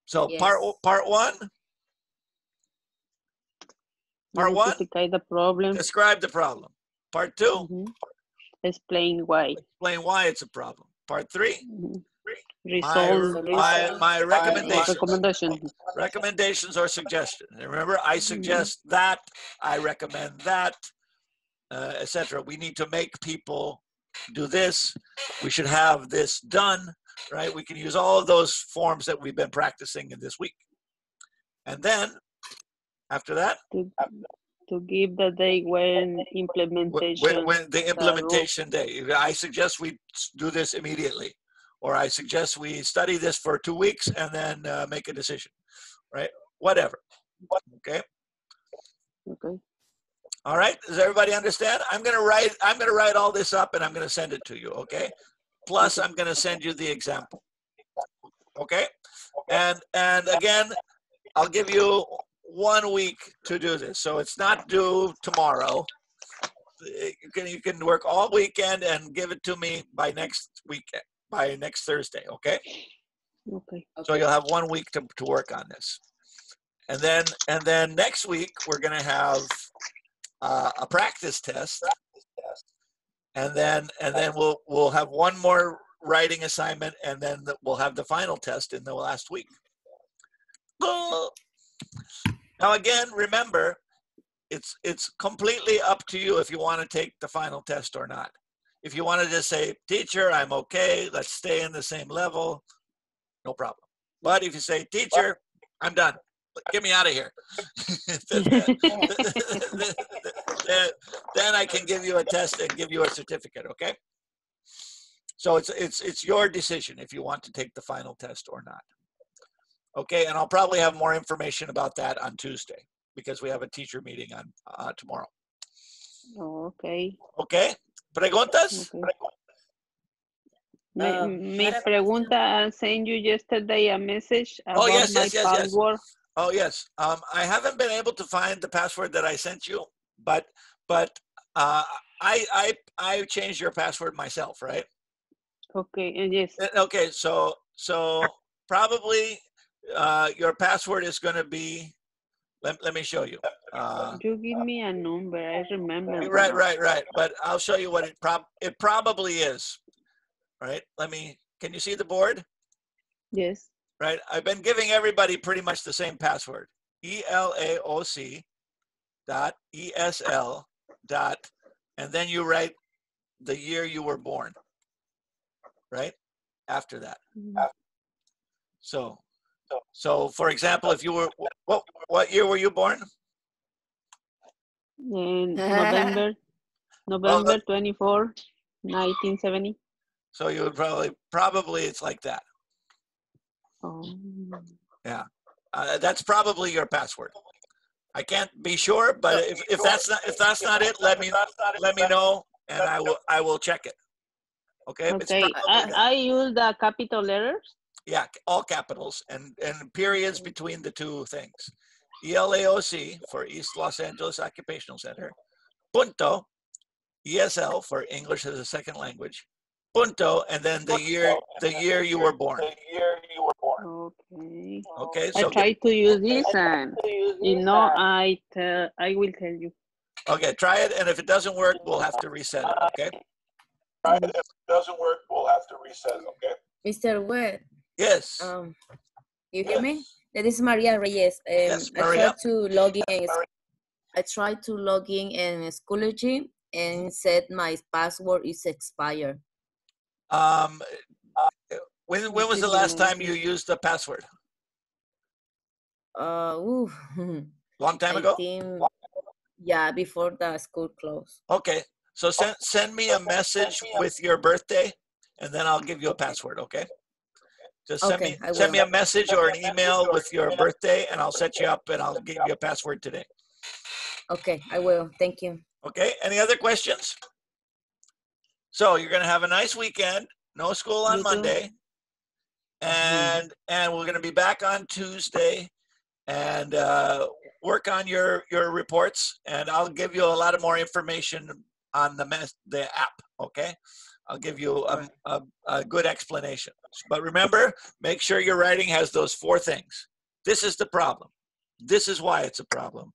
So Yes. part 1. Part 1, Identify the problem. describe the problem. Part 2, Explain why. explain why it's a problem. Part 3, Resolve. my Recommendation. recommendations or suggestions. And remember, I suggest that, I recommend that, etc. We need to make people do this. We should have this done, right? We can use all of those forms that we've been practicing in this week. And then after that, to give the day when implementation. when the implementation day, I suggest we do this immediately, or I suggest we study this for 2 weeks and then make a decision, right? Whatever. Okay. Okay. All right. Does everybody understand? I'm gonna write all this up and I'm gonna send it to you. Okay. Plus, I'm gonna send you the example. Okay. And again, I'll give you 1 week to do this, so it's not due tomorrow. You can work all weekend and give it to me by next weekend, by next Thursday. Okay. Okay. So you'll have 1 week to work on this, and then next week we're gonna have a practice test, and then we'll have one more writing assignment, and then we'll have the final test in the last week. Now again, remember, it's completely up to you if you want to take the final test or not. If you want to just say, teacher, I'm okay, let's stay in the same level, no problem. But if you say, teacher, I'm done, get me out of here, then I can give you a test and give you a certificate, okay? So it's your decision if you want to take the final test or not. Okay, and I'll probably have more information about that on Tuesday because we have a teacher meeting on tomorrow. Oh, okay. Okay, preguntas? Okay. Mi pregunta, I sent you yesterday a message about my password. Oh yes, I haven't been able to find the password that I sent you, but I changed your password myself, right? Okay, and yes. Okay, so probably your password is going to be. Let me show you. You give me a number. I remember. Right. But I'll show you what it probably is. Right. Can you see the board? Yes. Right. I've been giving everybody pretty much the same password. ELAOC .ESL . And then you write the year you were born. Right. After that. So for example, if you were, what year were you born? In November 24, 1970. So you would probably it's like that. Oh. Yeah, that's probably your password. I can't be sure, but if that's not it, let me know, and I will check it. Okay. Okay. I use the capital letters. Yeah, all capitals and periods between the two things. ELAOC for East Los Angeles Occupational Center. Punto. ESL for English as a second language. Punto, and then the year you were born. Okay. Okay. So I try to use this, and I will tell you. Okay, try it, and if it doesn't work, we'll have to reset it. Okay. If it doesn't work, we'll have to reset it. Okay. Mr. Webb. Yes. You hear me? That is Maria Reyes. Yes, Maria. I tried to log in Schoology and said my password is expired. When was the last time you used the password? Long time ago? Yeah, before the school closed. Okay, so send me a message with your birthday, and then I'll give you a password. Okay. Just send me a message or an email with your birthday, and I'll set you up, and I'll give you a password today. Okay, I will. Thank you. Okay. Any other questions? So you're going to have a nice weekend. No school on Monday, and we're going to be back on Tuesday, and work on your reports, and I'll give you a lot of more information on the app. Okay. I'll give you a good explanation. But remember, make sure your writing has those 4 things. This is the problem. This is why it's a problem.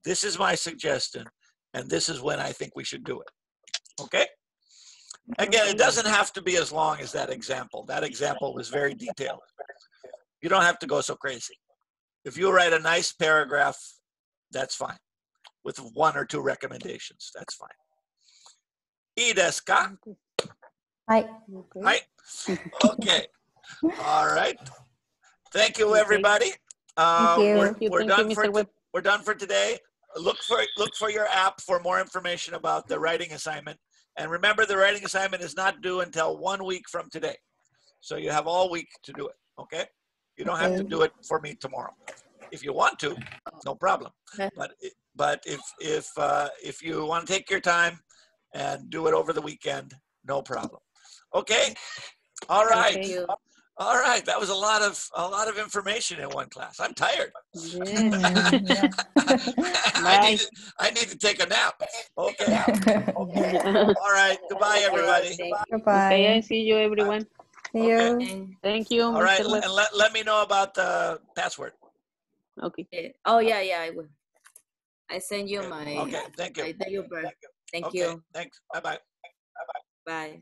This is my suggestion. And this is when I think we should do it. Okay? Again, it doesn't have to be as long as that example. That example was very detailed. You don't have to go so crazy. If you write a nice paragraph, that's fine. With 1 or 2 recommendations, that's fine. I desu ka? Hi. Okay. Right? Okay. All right. Thank you, everybody. Thank you. We're Thank you, done for Mr. Webb. we're done for today. Look for your app for more information about the writing assignment. And remember, the writing assignment is not due until 1 week from today. So you have all week to do it. Okay? You don't have to do it for me tomorrow. If you want to, no problem. But if you want to take your time and do it over the weekend, no problem. Okay? All right. Thank you. All right. That was a lot of information in one class. I'm tired. Yeah. I need to take a nap. Okay. All right. Goodbye, everybody. Goodbye. Okay, I see you, everyone. See you. And, Thank you, All right. Mr. Webb. And let me know about the password. Okay. oh yeah, I will. I send you my Okay. Thank you. my date of birth. Thank Okay. you. Thanks. Bye-bye. Bye.